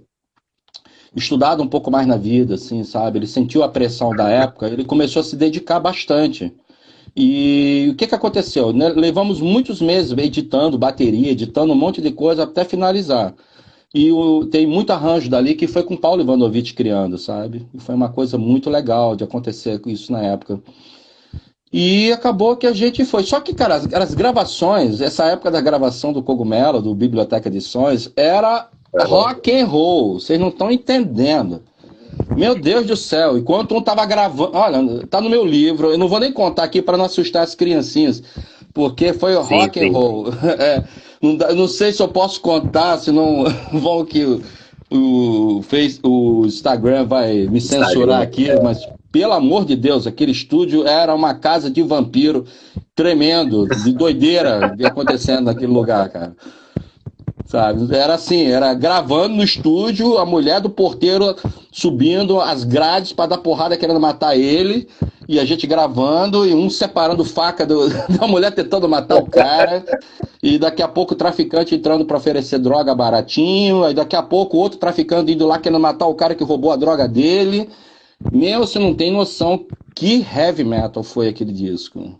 [SPEAKER 1] estudado um pouco mais na vida, assim, sabe? Ele sentiu a pressão da época, ele começou a se dedicar bastante. E o que que aconteceu? Né? Levamos muitos meses editando bateria, editando um monte de coisa até finalizar. E tem muito arranjo dali que foi com o Paulo Ivanovich criando, sabe? E foi uma coisa muito legal de acontecer com isso na época. E acabou que a gente foi. Só que, cara, as gravações, essa época da gravação do Cogumelo, do Biblioteca Edições, era rock and roll. Vocês não estão entendendo. Meu Deus do céu, enquanto um tava gravando. Olha, tá no meu livro, eu não vou nem contar aqui para não assustar as criancinhas, porque foi
[SPEAKER 2] sim,
[SPEAKER 1] rock and
[SPEAKER 2] sim.
[SPEAKER 1] roll. Não sei se eu posso contar, senão vão que o Instagram vai me censurar
[SPEAKER 2] Instagram.
[SPEAKER 1] aqui, mas pelo amor de Deus, aquele estúdio era uma casa de vampiro tremendo, de doideira acontecendo naquele lugar, cara. Sabe? Era assim, era gravando no estúdio, a mulher do porteiro subindo as grades para dar porrada querendo matar ele, e a gente gravando, e um separando faca da mulher tentando matar o cara, e daqui a pouco o traficante entrando para oferecer droga baratinho, aí daqui a pouco outro traficante indo lá querendo matar o cara que roubou a droga dele. Meu, você não tem noção que heavy metal foi aquele disco. Eu,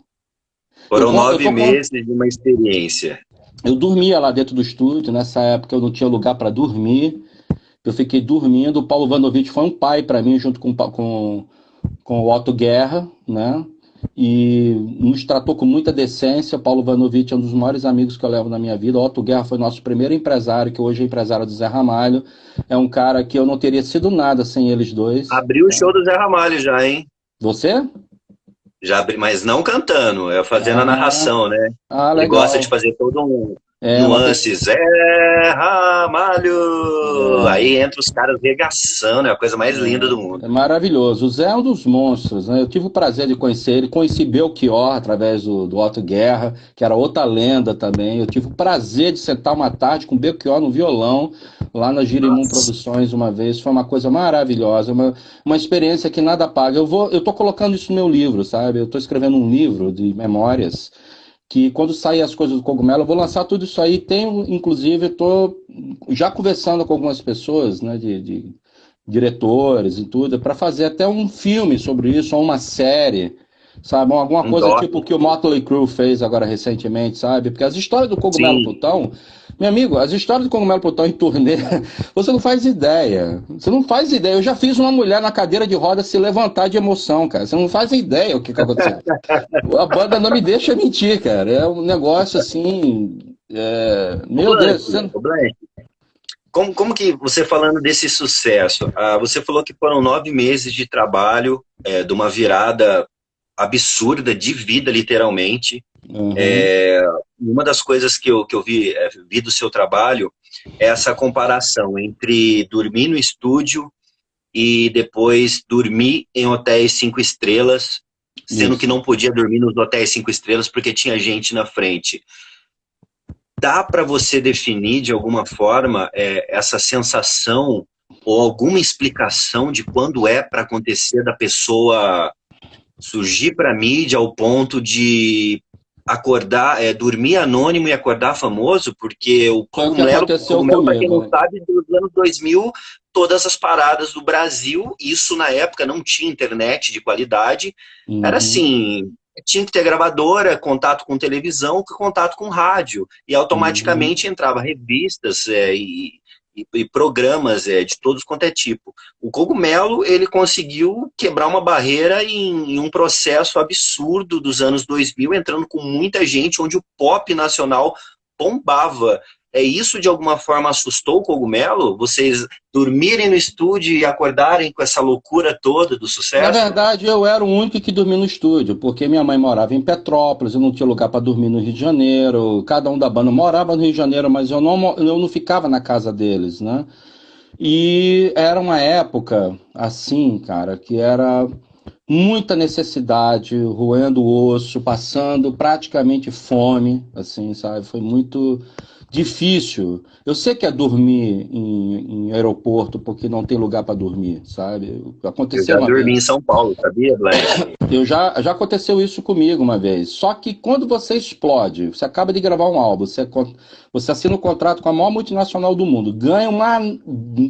[SPEAKER 2] Foram
[SPEAKER 1] eu
[SPEAKER 2] nove
[SPEAKER 1] tô com
[SPEAKER 2] meses de uma experiência.
[SPEAKER 1] Eu dormia lá dentro do estúdio, nessa época eu não tinha lugar para dormir, eu fiquei dormindo. O Paulo Vanovich foi um pai para mim, junto com o Otto Guerra, né? E nos tratou com muita decência. O Paulo Vanovich é um dos maiores amigos que eu levo na minha vida. O Otto Guerra foi nosso primeiro empresário, que hoje é empresário do Zé Ramalho. É um cara que eu não teria sido nada sem eles dois.
[SPEAKER 2] Abriu o show do Zé Ramalho já, hein?
[SPEAKER 1] Você?
[SPEAKER 2] Já abri, mas não cantando, é fazendo a
[SPEAKER 1] Ah,
[SPEAKER 2] narração, né? Ele gosta de
[SPEAKER 1] legal.
[SPEAKER 2] fazer todo um
[SPEAKER 1] É uma
[SPEAKER 2] nuance,
[SPEAKER 1] pessoa.
[SPEAKER 2] Zé Ramalho. Aí
[SPEAKER 1] É,
[SPEAKER 2] entra os caras regaçando, é a coisa mais linda do
[SPEAKER 1] É
[SPEAKER 2] mundo.
[SPEAKER 1] maravilhoso. O Zé é um dos monstros, né? Eu tive o prazer de conhecer ele. Conheci Belchior através do Otto Guerra, que era outra lenda também. Eu tive o prazer de sentar uma tarde com Belchior no violão, lá na Girimum
[SPEAKER 2] Nossa.
[SPEAKER 1] Produções uma vez. Foi uma coisa maravilhosa, uma experiência que nada paga. Eu tô colocando isso no meu livro, sabe? Eu tô escrevendo um livro de memórias que quando sair as coisas do Cogumelo, eu vou lançar tudo isso aí. Tenho, inclusive, estou já conversando com algumas pessoas, né, de diretores e tudo, para fazer até um filme sobre isso, ou uma série, sabe? Alguma
[SPEAKER 2] Um
[SPEAKER 1] coisa
[SPEAKER 2] doc,
[SPEAKER 1] tipo o que o Motley Crue fez agora recentemente, sabe? Porque as histórias do Cogumelo
[SPEAKER 2] sim.
[SPEAKER 1] Plutão, meu amigo, as histórias do Cogumelo Plutão em turnê, você não faz ideia. Você não faz ideia. Eu já fiz uma mulher na cadeira de roda se levantar de emoção, cara. Você não faz ideia o que que aconteceu. A banda não me deixa mentir, cara. É um negócio assim.
[SPEAKER 2] O
[SPEAKER 1] Meu Deus,
[SPEAKER 2] Blanche,
[SPEAKER 1] você...
[SPEAKER 2] o Blanche, como que você falando desse sucesso, você falou que foram 9 meses de trabalho, de uma virada absurda de vida, literalmente.
[SPEAKER 1] Uhum,
[SPEAKER 2] Uma das coisas que eu vi do seu trabalho é essa comparação entre dormir no estúdio e depois dormir em hotéis 5 estrelas, sendo que
[SPEAKER 1] isso.
[SPEAKER 2] não podia dormir nos hotéis 5 estrelas porque tinha gente na frente. Dá para você definir de alguma forma essa sensação ou alguma explicação de quando é para acontecer da pessoa surgir para a mídia ao ponto de acordar, dormir anônimo e acordar famoso? Porque o
[SPEAKER 1] Foi o que
[SPEAKER 2] cogumelo,
[SPEAKER 1] aconteceu
[SPEAKER 2] cogumelo para quem
[SPEAKER 1] comigo,
[SPEAKER 2] não
[SPEAKER 1] né?
[SPEAKER 2] sabe, dos anos 2000, todas as paradas do Brasil, isso na época não tinha internet de qualidade, era
[SPEAKER 1] Uhum,
[SPEAKER 2] assim, tinha que ter gravadora, contato com televisão, contato com rádio, e
[SPEAKER 1] uhum.
[SPEAKER 2] automaticamente entrava revistas e programas de todos quanto é tipo. O Cogumelo, ele conseguiu quebrar uma barreira em um processo absurdo dos anos 2000, entrando com muita gente, onde o pop nacional bombava. Isso de alguma forma assustou o Cogumelo? Vocês dormirem no estúdio e acordarem com essa loucura toda do
[SPEAKER 1] Na
[SPEAKER 2] sucesso?
[SPEAKER 1] verdade, eu era o único que dormia no estúdio, porque minha mãe morava em Petrópolis, eu não tinha lugar para dormir no Rio de Janeiro, cada um da banda morava no Rio de Janeiro, mas eu não ficava na casa deles, né? E era uma época, assim, cara, que era muita necessidade, roendo o osso, passando praticamente fome, assim, sabe? Foi muito difícil. Eu sei que é dormir em aeroporto porque não tem lugar para dormir, sabe?
[SPEAKER 2] Eu
[SPEAKER 1] Aconteceu
[SPEAKER 2] já
[SPEAKER 1] uma
[SPEAKER 2] dormi em
[SPEAKER 1] vez.
[SPEAKER 2] São Paulo, sabia, Blanche?
[SPEAKER 1] Já aconteceu isso comigo uma vez. Só que quando você explode, você acaba de gravar um álbum, você assina um contrato com a maior multinacional do mundo, ganha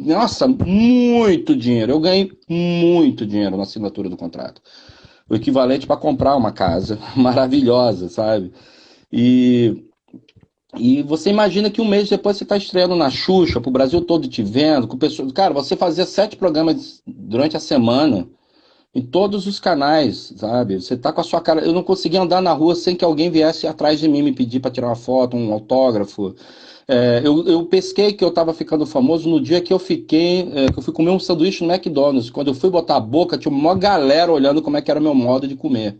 [SPEAKER 1] nossa, muito dinheiro. Eu ganhei muito dinheiro na assinatura do contrato. O equivalente para comprar uma casa maravilhosa, sabe? E, e você imagina que um mês depois você está estreando na Xuxa, pro Brasil todo te vendo, com pessoas. Cara, você fazia 7 programas durante a semana em todos os canais, sabe? Você tá com a sua cara. Eu não conseguia andar na rua sem que alguém viesse atrás de mim me pedir para tirar uma foto, um autógrafo. Eu pesquei que eu estava ficando famoso no dia que que eu fui comer um sanduíche no McDonald's. Quando eu fui botar a boca, tinha uma galera olhando como é que era o meu modo de comer.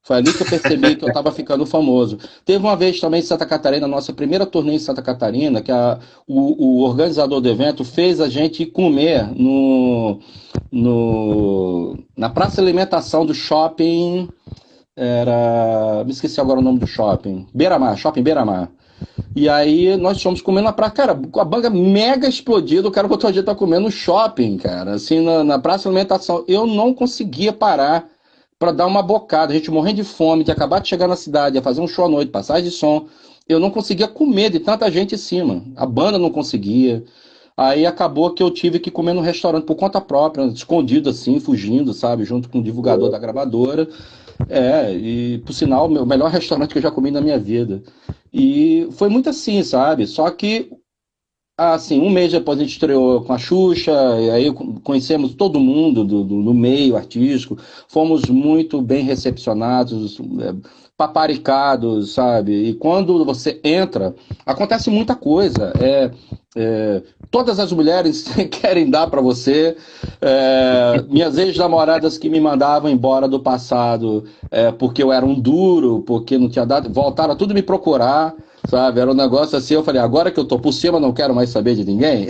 [SPEAKER 1] Foi ali que eu percebi que eu estava ficando famoso. Teve uma vez também em Santa Catarina, nossa primeira turnê em Santa Catarina, que o organizador do evento fez a gente ir comer na praça de alimentação do shopping. Me esqueci agora o nome do shopping. Beira-Mar, shopping Beira-Mar. E aí nós fomos comendo na praça. Cara, com a banca mega explodida, o cara botou a gente pra comer no shopping, cara, assim, na praça de alimentação. Eu não conseguia parar para dar uma bocada. A gente morrendo de fome, de acabar de chegar na cidade, ia fazer um show à noite, passagem de som. Eu não conseguia comer de tanta gente em cima. A banda não conseguia. Aí acabou que eu tive que comer no restaurante por conta própria, escondido assim, fugindo, sabe, junto com o divulgador da gravadora. E por sinal, o melhor restaurante que eu já comi na minha vida. E foi muito assim, sabe? Só que assim, um mês depois a gente estreou com a Xuxa, e aí conhecemos todo mundo do meio artístico, fomos muito bem recepcionados, paparicados, sabe? E quando você entra, acontece muita coisa. Todas as mulheres querem dar para você. Minhas ex-namoradas que me mandavam embora do passado porque eu era um duro, porque não tinha dado, voltaram a tudo me procurar. Sabe, era um negócio assim, eu falei, agora que eu tô por cima, não quero mais saber de ninguém.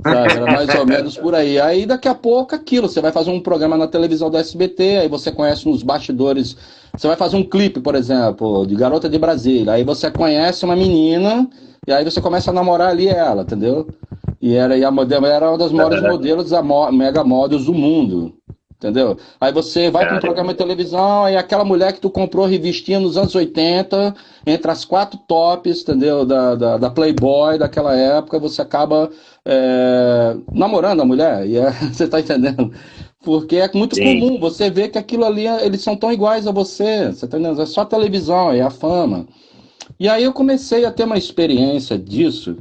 [SPEAKER 1] Sabe, era mais ou menos por aí. Aí daqui a pouco aquilo, você vai fazer um programa na televisão do SBT, aí você conhece nos bastidores, você vai fazer um clipe, por exemplo, de Garota de Brasília, aí você conhece uma menina, e aí você começa a namorar ali ela, entendeu? E a modelo era uma das maiores modelos da Mega Models do mundo. Entendeu? Aí você vai para um
[SPEAKER 2] Cara,
[SPEAKER 1] programa de televisão, aí aquela mulher que tu comprou revistinha nos anos 80 entre as 4 tops, entendeu? Da Playboy daquela época, você acaba namorando a mulher, você tá entendendo? Porque é muito
[SPEAKER 2] sim.
[SPEAKER 1] comum você ver que aquilo ali, eles são tão iguais a você tá entendendo? É só televisão, é a fama. E aí eu comecei a ter uma experiência disso,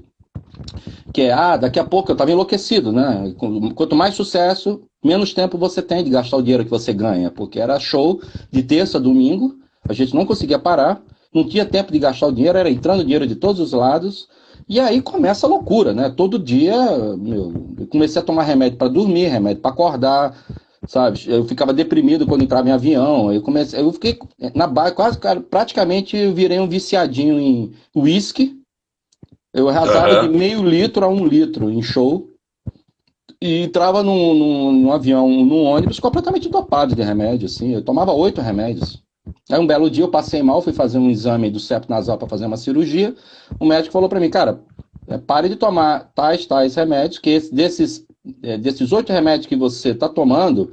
[SPEAKER 1] que daqui a pouco eu estava enlouquecido, né? Quanto mais sucesso, menos tempo você tem de gastar o dinheiro que você ganha, porque era show de terça a domingo, a gente não conseguia parar, não tinha tempo de gastar o dinheiro, era entrando dinheiro de todos os lados, e aí começa a loucura, né? Todo dia, eu comecei a tomar remédio para dormir, remédio para acordar, sabe? Eu ficava deprimido quando entrava em avião, eu fiquei na base, quase, cara, praticamente eu virei um viciadinho em whisky. Eu rasava de
[SPEAKER 2] Aham.
[SPEAKER 1] meio litro a 1 litro em show e entrava num avião, num ônibus completamente dopado de remédio, assim. Eu tomava 8 remédios. Aí um belo dia eu passei mal, fui fazer um exame do septo nasal para fazer uma cirurgia. O médico falou para mim, cara, pare de tomar tais remédios, que desses 8 remédios que você está tomando,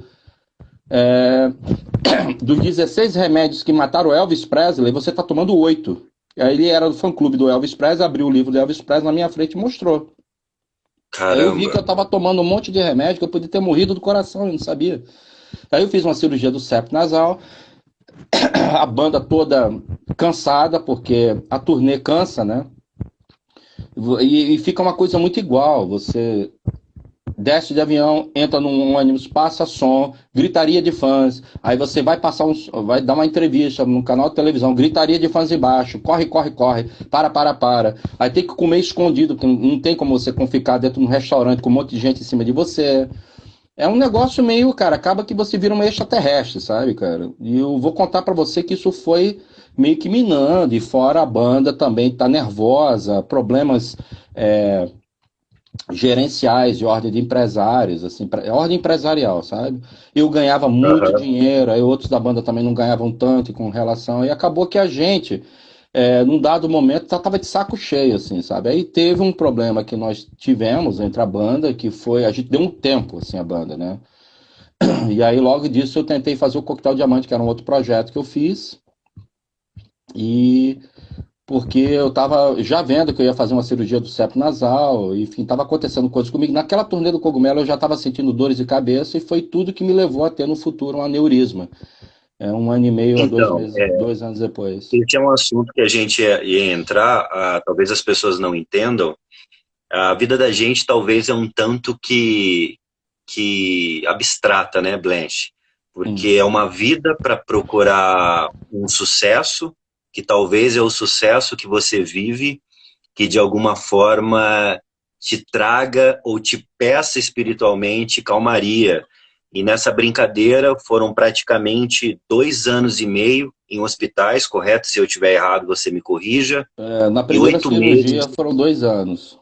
[SPEAKER 1] dos 16 remédios que mataram Elvis Presley, você está tomando 8. Aí ele era do fã-clube do Elvis Presley, abriu o livro do Elvis Presley na minha frente e mostrou. Aí eu vi que
[SPEAKER 2] Caramba.
[SPEAKER 1] eu estava tomando um monte de remédio, que eu podia ter morrido do coração, eu não sabia. Aí eu fiz uma cirurgia do septo nasal, a banda toda cansada, porque a turnê cansa, né? E fica uma coisa muito igual. Você desce de avião, entra num ônibus, passa som, gritaria de fãs. Aí você vai passar vai dar uma entrevista no canal de televisão, gritaria de fãs embaixo, corre, corre, corre, para. Aí tem que comer escondido, porque não tem como você ficar dentro de um restaurante com um monte de gente em cima de você. É um negócio meio, cara, acaba que você vira um extraterrestre, sabe, cara? E eu vou contar pra você que isso foi meio que minando, e fora a banda também tá nervosa, problemas é, gerenciais de ordem de empresários, assim, ordem empresarial, sabe? Eu ganhava muito
[SPEAKER 2] Aham.
[SPEAKER 1] dinheiro, aí outros da banda também não ganhavam tanto com relação, e acabou que a gente, num dado momento, já tava de saco cheio, assim, sabe? Aí teve um problema que nós tivemos entre a banda, que foi, a gente deu um tempo, assim, a banda, né? E aí logo disso eu tentei fazer o Coquetel Diamante, que era um outro projeto que eu fiz, e porque eu estava já vendo que eu ia fazer uma cirurgia do septo nasal, enfim, estava acontecendo coisas comigo. Naquela turnê do cogumelo eu já estava sentindo dores de cabeça e foi tudo que me levou a ter no futuro um aneurisma. É um ano e meio a dois
[SPEAKER 2] Então,
[SPEAKER 1] meses, 2 anos depois.
[SPEAKER 2] esse é um assunto que a gente ia entrar, talvez as pessoas não entendam. A vida da gente talvez é um tanto que abstrata, né, Blanche? Porque
[SPEAKER 1] Sim.
[SPEAKER 2] é uma vida para procurar um sucesso, que talvez é o sucesso que você vive, que de alguma forma te traga ou te peça espiritualmente calmaria. E nessa brincadeira foram praticamente 2 anos e meio em hospitais, correto? Se eu estiver errado, você me corrija.
[SPEAKER 1] Na
[SPEAKER 2] E
[SPEAKER 1] primeira
[SPEAKER 2] oito
[SPEAKER 1] cirurgia
[SPEAKER 2] meses,
[SPEAKER 1] foram 2 anos.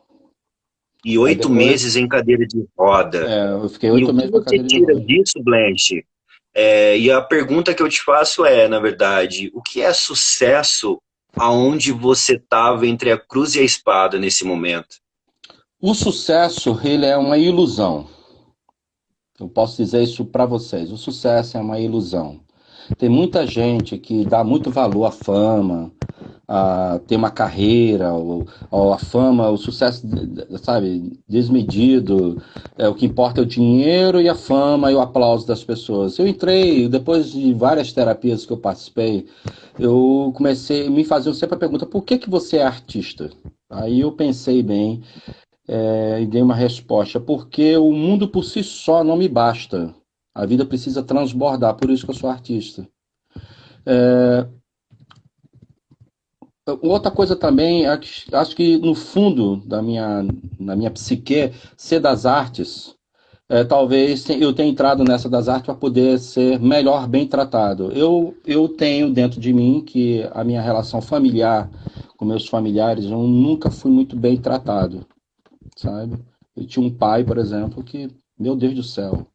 [SPEAKER 2] e
[SPEAKER 1] Aí
[SPEAKER 2] oito
[SPEAKER 1] depois,
[SPEAKER 2] meses em cadeira de roda.
[SPEAKER 1] eu fiquei
[SPEAKER 2] E o
[SPEAKER 1] oito
[SPEAKER 2] que
[SPEAKER 1] meses na
[SPEAKER 2] você
[SPEAKER 1] cadeira de
[SPEAKER 2] tira
[SPEAKER 1] roda.
[SPEAKER 2] disso, Blanche? E a pergunta que eu te faço é, na verdade, o que é sucesso aonde você estava entre a cruz e a espada nesse momento?
[SPEAKER 1] O sucesso, ele é uma ilusão. Eu posso dizer isso para vocês. O sucesso é uma ilusão. Tem muita gente que dá muito valor à fama, a ter uma carreira, ou a fama, o sucesso, sabe, desmedido. O que importa é o dinheiro e a fama e o aplauso das pessoas. Eu entrei, depois de várias terapias que eu participei, eu comecei, me faziam sempre a pergunta, por que que você é artista? Aí eu pensei bem, e dei uma resposta, porque o mundo por si só não me basta. A vida precisa transbordar, por isso que eu sou artista. Outra coisa também, acho que no fundo na minha psique, ser das artes, talvez eu tenha entrado nessa das artes para poder ser melhor bem tratado. Eu tenho dentro de mim que a minha relação familiar com meus familiares, eu nunca fui muito bem tratado, sabe? Eu tinha um pai, por exemplo, que, meu Deus do céu,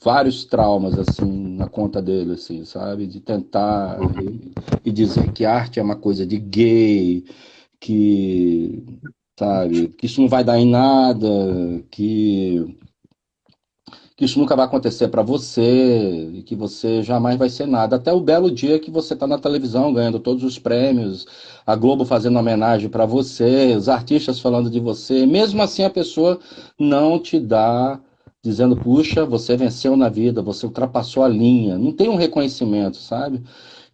[SPEAKER 1] vários traumas assim na conta dele, assim, sabe? De tentar e dizer que arte é uma coisa de gay, que, sabe, que isso não vai dar em nada, que, que isso nunca vai acontecer para você e que você jamais vai ser nada. Até o belo dia que você está na televisão ganhando todos os prêmios, a Globo fazendo homenagem para você, os artistas falando de você, mesmo assim a pessoa não te dá dizendo, puxa, você venceu na vida, você ultrapassou a linha. Não tem um reconhecimento, sabe?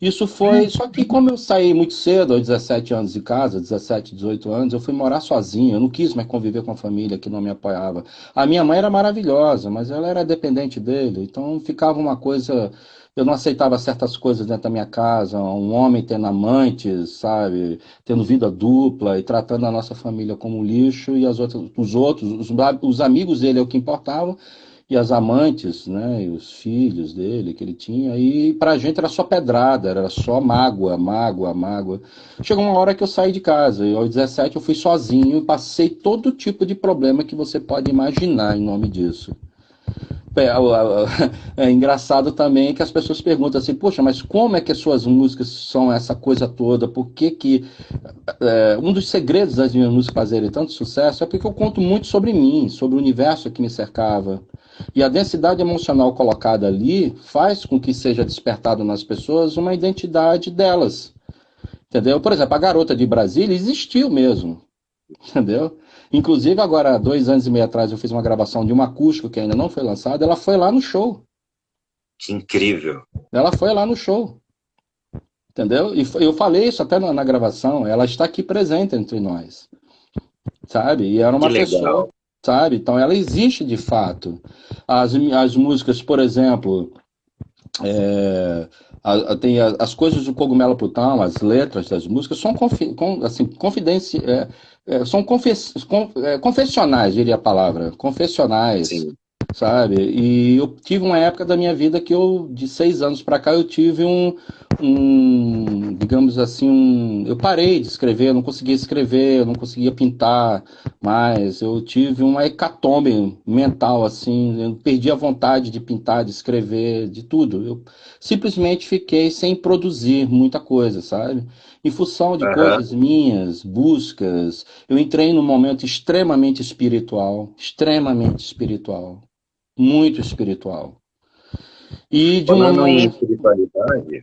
[SPEAKER 1] Isso foi. Só que, como eu saí muito cedo, aos 17 anos de casa, 17, 18 anos, eu fui morar sozinho. Eu não quis mais conviver com a família que não me apoiava. A minha mãe era maravilhosa, mas ela era dependente dele. Então ficava uma coisa. Eu não aceitava certas coisas dentro da minha casa, um homem tendo amantes, sabe, tendo vida dupla e tratando a nossa família como lixo e os amigos dele é o que importava e as amantes, né, e os filhos dele que ele tinha, e pra gente era só pedrada, era só mágoa, mágoa, mágoa. Chegou uma hora que eu saí de casa, e aos 17 eu fui sozinho, passei todo tipo de problema que você pode imaginar em nome disso. É engraçado também que as pessoas perguntam assim, poxa, mas como é que as suas músicas são essa coisa toda? Por que que um dos segredos das minhas músicas fazerem tanto sucesso é porque eu conto muito sobre mim, sobre o universo que me cercava. E a densidade emocional colocada ali faz com que seja despertado nas pessoas uma identidade delas. Entendeu? Por exemplo, a Garota de Brasília existiu mesmo. Entendeu? Inclusive, agora, 2 anos e meio atrás, eu fiz uma gravação de um acústico que ainda não foi lançado. Ela foi lá no show.
[SPEAKER 2] Que incrível.
[SPEAKER 1] Ela foi lá no show. entendeu? E eu falei isso até na gravação, ela está aqui presente entre nós, sabe? E era
[SPEAKER 2] Que
[SPEAKER 1] uma pessoa,
[SPEAKER 2] legal.
[SPEAKER 1] sabe? Então ela existe de fato. As músicas, por exemplo, é, tem as coisas do Cogumelo Plutão, as letras das músicas são assim, são confessionais, diria a palavra, confessionais,
[SPEAKER 2] Sim.
[SPEAKER 1] sabe? E eu tive uma época da minha vida que de 6 anos para cá, eu tive digamos assim, eu parei de escrever, eu não conseguia escrever, eu não conseguia pintar mais, eu tive uma hecatombe mental, assim, eu perdi a vontade de pintar, de escrever, de tudo. Eu simplesmente fiquei sem produzir muita coisa, sabe? Em função de
[SPEAKER 2] Aham.
[SPEAKER 1] coisas minhas, buscas, eu entrei num momento extremamente espiritual, muito espiritual. E de uma
[SPEAKER 2] Falando em
[SPEAKER 1] maneira.
[SPEAKER 2] espiritualidade,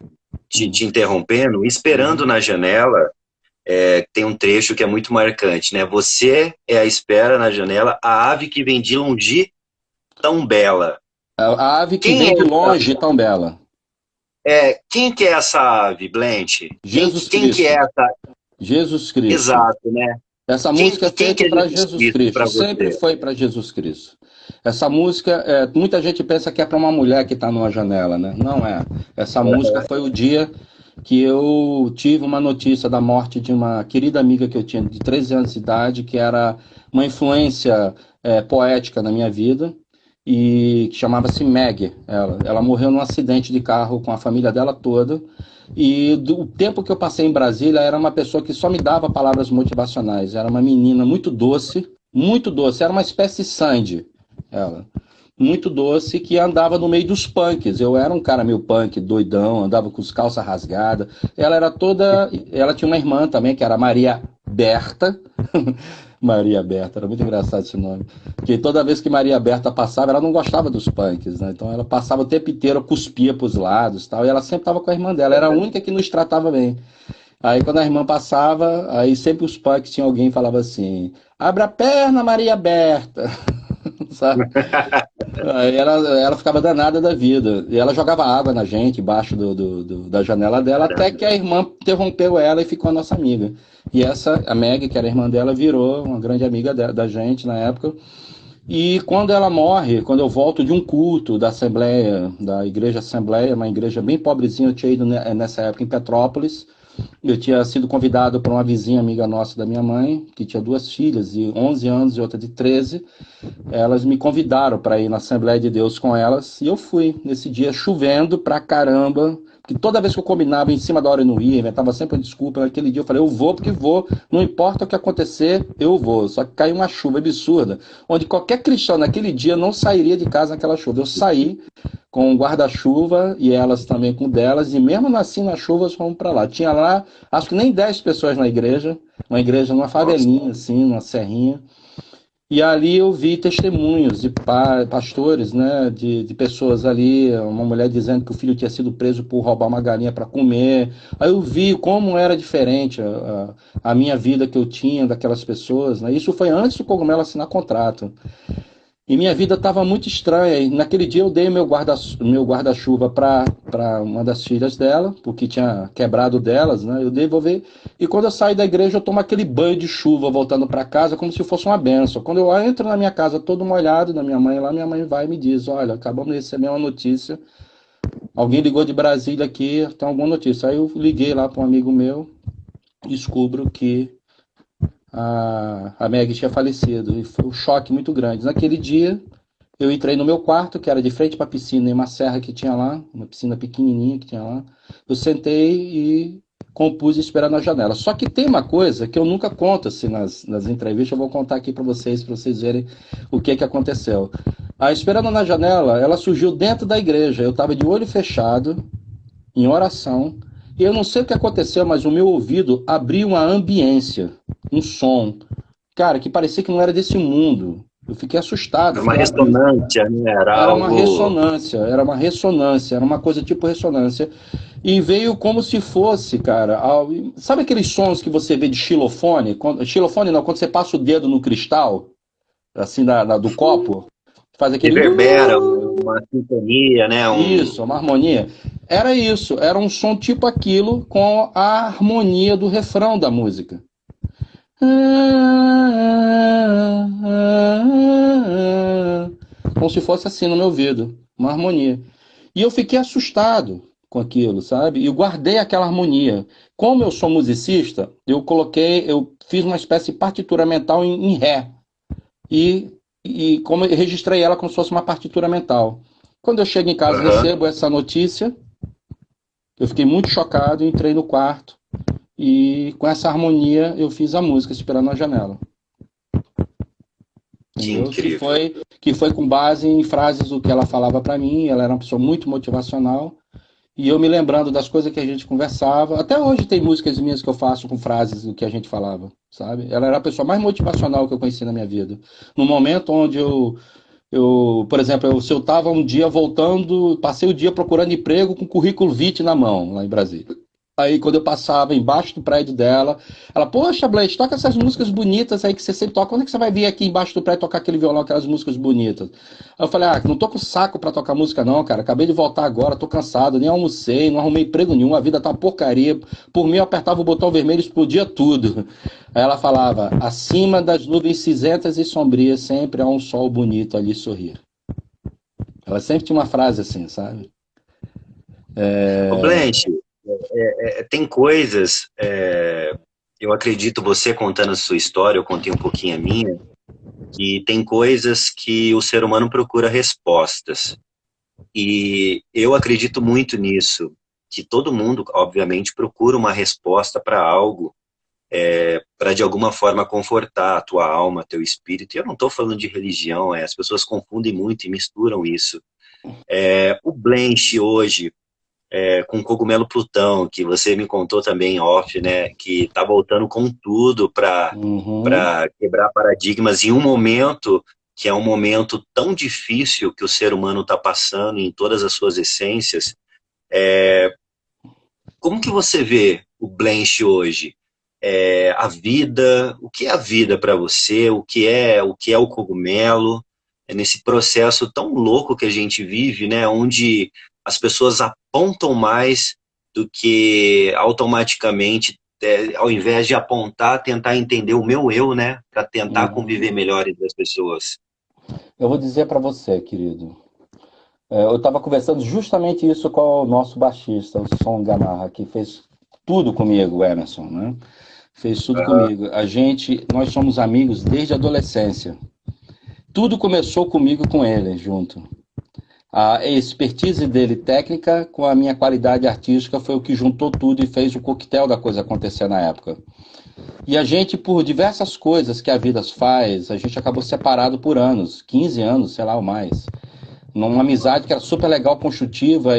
[SPEAKER 2] te interrompendo, Esperando
[SPEAKER 1] Uhum.
[SPEAKER 2] na Janela, tem um trecho que é muito marcante, né? Você é a espera na janela, a ave que vem de longe, tão bela.
[SPEAKER 1] A ave que
[SPEAKER 2] Quem
[SPEAKER 1] vem
[SPEAKER 2] é,
[SPEAKER 1] de longe, tão bela.
[SPEAKER 2] quem que é essa ave, Blanche?
[SPEAKER 1] Jesus
[SPEAKER 2] Quem que é
[SPEAKER 1] Cristo.
[SPEAKER 2] essa?
[SPEAKER 1] Jesus Cristo.
[SPEAKER 2] Exato, né?
[SPEAKER 1] Essa música é
[SPEAKER 2] Quem que
[SPEAKER 1] feita
[SPEAKER 2] é
[SPEAKER 1] para
[SPEAKER 2] Jesus
[SPEAKER 1] Jesus
[SPEAKER 2] Cristo
[SPEAKER 1] Cristo,
[SPEAKER 2] para
[SPEAKER 1] sempre
[SPEAKER 2] você?
[SPEAKER 1] foi para Jesus Cristo. Essa música, muita gente pensa que é para uma mulher que está numa janela, né? Não é. Essa música foi o dia que eu tive uma notícia da morte de uma querida amiga que eu tinha de 13 anos de idade, que era uma influência poética na minha vida, e que chamava-se Meg. Ela morreu num acidente de carro com a família dela toda. E do tempo que eu passei em Brasília, era uma pessoa que só me dava palavras motivacionais. Era uma menina muito doce. Era uma espécie de Sandy, ela. Muito doce, que andava no meio dos punks. Eu era um cara meio punk, doidão, andava com as calças rasgadas. Ela era toda. Ela tinha uma irmã também, que era a Maria Berta. Maria Berta, era muito engraçado esse nome. Porque toda vez que Maria Berta passava, ela não gostava dos punks, né? Então ela passava o tempo inteiro, cuspia pros lados e tal, e ela sempre estava com a irmã dela, era a única que nos tratava bem. Aí quando a irmã passava, aí sempre os punks tinham alguém que falava assim: abre a perna, Maria Berta, sabe? Aí ela ficava danada da vida. E ela jogava água na gente, embaixo da janela dela, até
[SPEAKER 2] Caramba.
[SPEAKER 1] que a irmã interrompeu ela e ficou a nossa amiga. E a Meg, que era a irmã dela, virou uma grande amiga da gente na época. E quando ela morre, quando eu volto de um culto da Assembleia, da Igreja Assembleia, uma igreja bem pobrezinha, eu tinha ido nessa época em Petrópolis. Eu tinha sido convidado por uma vizinha amiga nossa da minha mãe, que tinha duas filhas, de 11 anos e outra de 13. Elas me convidaram para ir na Assembleia de Deus com elas, e eu fui. Nesse dia chovendo pra caramba, que toda vez que eu combinava em cima da hora eu não ia, inventava sempre uma desculpa. Naquele dia eu falei, eu vou porque vou, não importa o que acontecer, eu vou. Só que caiu uma chuva absurda, onde qualquer cristão naquele dia não sairia de casa naquela chuva. Eu saí com um guarda-chuva e elas também com delas, e mesmo assim na chuva fomos para lá. Tinha lá, acho que nem 10 pessoas na igreja, uma igreja numa
[SPEAKER 2] Nossa.
[SPEAKER 1] favelinha, assim, numa serrinha. E ali eu vi testemunhos de pastores, né, de pessoas ali, uma mulher dizendo que o filho tinha sido preso por roubar uma galinha para comer. Aí eu vi como era diferente a minha vida que eu tinha daquelas pessoas, né? Isso foi antes do Cogumelo assinar contrato. E minha vida estava muito estranha. E naquele dia eu dei meu guarda-chuva para uma das filhas dela, porque tinha quebrado delas, né? Eu devolvi. E quando eu saio da igreja, eu tomo aquele banho de chuva voltando para casa, como se fosse uma benção. Quando eu entro na minha casa todo molhado, da minha mãe lá, minha mãe vai e me diz: Olha, acabamos de receber uma notícia. Alguém ligou de Brasília aqui, tem alguma notícia. Aí eu liguei lá para um amigo meu, descubro que a Meg tinha falecido. E foi um choque muito grande. Naquele dia. Eu entrei no meu quarto, que era de frente para a piscina, em uma serra que tinha lá, uma piscina pequenininha que tinha lá. Eu sentei e compus Esperar na Janela. Só que tem uma coisa que eu nunca conto assim, nas entrevistas, eu vou contar aqui para vocês verem o que aconteceu. A Esperando na Janela, ela surgiu dentro da igreja. Eu estava de olho fechado, em oração, e eu não sei o que aconteceu, mas o meu ouvido abriu uma ambiência, um som, cara, que parecia que não era desse mundo. Eu fiquei assustado,
[SPEAKER 2] Era uma
[SPEAKER 1] fui abrir.
[SPEAKER 2] ressonância, né? Era algo.
[SPEAKER 1] Era uma coisa tipo ressonância. E veio como se fosse, cara, sabe aqueles sons que você vê de xilofone? Xilofone não, quando você passa o dedo no cristal, assim, do copo? Faz aquele
[SPEAKER 2] Reverbera uma sintonia, né?
[SPEAKER 1] isso, uma harmonia. Era isso, era um som tipo aquilo com a harmonia do refrão da música. Como se fosse assim no meu ouvido, uma harmonia. E eu fiquei assustado com aquilo, sabe? E eu guardei aquela harmonia. Como eu sou musicista, eu fiz uma espécie de partitura mental em ré. E, e como eu registrei ela como se fosse uma partitura mental. Quando eu chego em casa e
[SPEAKER 2] Aham.
[SPEAKER 1] recebo essa notícia, eu fiquei muito chocado, entrei no quarto e com essa harmonia eu fiz a música Esperando na Janela.
[SPEAKER 2] Que
[SPEAKER 1] Entendeu?
[SPEAKER 2] incrível.
[SPEAKER 1] Que foi com base em frases do que ela falava para mim. Ela era uma pessoa muito motivacional. E eu me lembrando das coisas que a gente conversava. Até hoje tem músicas minhas que eu faço com frases do que a gente falava, sabe? Ela era a pessoa mais motivacional que eu conheci na minha vida. No momento onde por exemplo, se eu estava um dia voltando, passei o dia procurando emprego com currículo vitae na mão, lá em Brasília. Aí, quando eu passava embaixo do prédio dela, ela, poxa, Blade, toca essas músicas bonitas aí que você sempre toca. Quando é que você vai vir aqui embaixo do prédio tocar aquele violão, aquelas músicas bonitas? Aí eu falei, não tô com saco pra tocar música não, cara. Acabei de voltar agora, tô cansado, nem almocei, não arrumei emprego nenhum, a vida tá uma porcaria. Por mim, eu apertava o botão vermelho e explodia tudo. Aí ela falava, acima das nuvens cinzentas e sombrias, sempre há um sol bonito ali sorrir. Ela sempre tinha uma frase assim, sabe?
[SPEAKER 2] O Blanche, tem coisas, eu acredito, você contando a sua história, eu contei um pouquinho a minha, que tem coisas que o ser humano procura respostas. E eu acredito muito nisso, que todo mundo, obviamente, procura uma resposta para algo, para de alguma forma confortar a tua alma, teu espírito. E eu não estou falando de religião, as pessoas confundem muito e misturam isso. O Blanche hoje, com o Cogumelo Plutão, que você me contou também off, né, que tá voltando com tudo
[SPEAKER 1] Uhum.
[SPEAKER 2] para quebrar paradigmas em um momento que é um momento tão difícil que o ser humano está passando em todas as suas essências. Como que você vê o Blanche hoje? A vida, o que é a vida para você? O que é o cogumelo? É nesse processo tão louco que a gente vive, né, onde as pessoas apontam mais do que automaticamente, ao invés de apontar, tentar entender o meu eu, né, para tentar conviver
[SPEAKER 1] Uhum.
[SPEAKER 2] melhor entre as pessoas.
[SPEAKER 1] Eu vou dizer para você, querido. Eu estava conversando justamente isso com o nosso baixista, o Som Gamarra, que fez tudo comigo, o Emerson, né? Fez tudo comigo. Nós somos amigos desde a adolescência. Tudo começou comigo e com ele, junto. A expertise dele técnica com a minha qualidade artística foi o que juntou tudo e fez o coquetel da coisa acontecer na época. E a gente, por diversas coisas que a vida faz, a gente acabou separado por anos, 15 anos, sei lá, ou mais. Numa amizade que era super legal, construtiva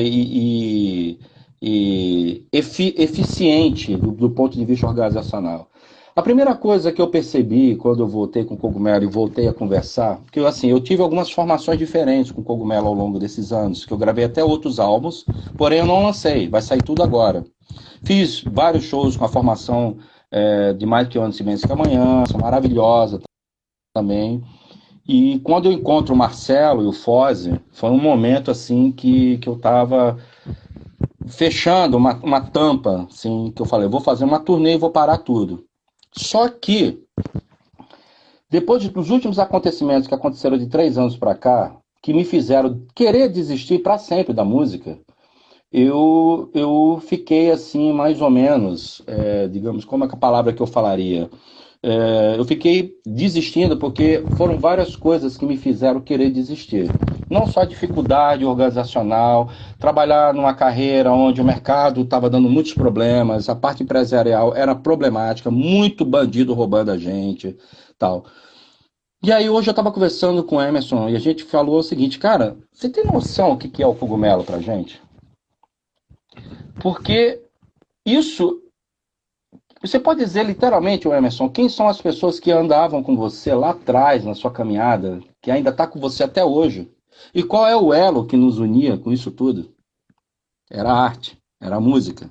[SPEAKER 1] eficiente do ponto de vista organizacional. A primeira coisa que eu percebi quando eu voltei com o Cogumelo e voltei a conversar, que assim, eu tive algumas formações diferentes com o Cogumelo ao longo desses anos, que eu gravei até outros álbuns, porém eu não lancei, vai sair tudo agora. Fiz vários shows com a formação de Mais Que Onde Se Vence Que Amanhã, são maravilhosa também. E quando eu encontro o Marcelo e o Foze, foi um momento assim que eu estava fechando uma tampa, assim, que eu falei, vou fazer uma turnê e vou parar tudo. Só que, dos últimos acontecimentos que aconteceram de 3 anos para cá, que me fizeram querer desistir para sempre da música, eu fiquei assim, mais ou menos, digamos, como é que a palavra que eu falaria? Eu fiquei desistindo porque foram várias coisas que me fizeram querer desistir. Não só a dificuldade organizacional, trabalhar numa carreira onde o mercado estava dando muitos problemas, a parte empresarial era problemática, muito bandido roubando a gente, tal. E aí hoje eu estava conversando com o Emerson e a gente falou o seguinte, cara, você tem noção o que é o cogumelo pra gente? Porque isso você pode dizer literalmente, Emerson, quem são as pessoas que andavam com você lá atrás na sua caminhada, que ainda está com você até hoje? E qual é o elo que nos unia com isso tudo? Era a arte, era a música.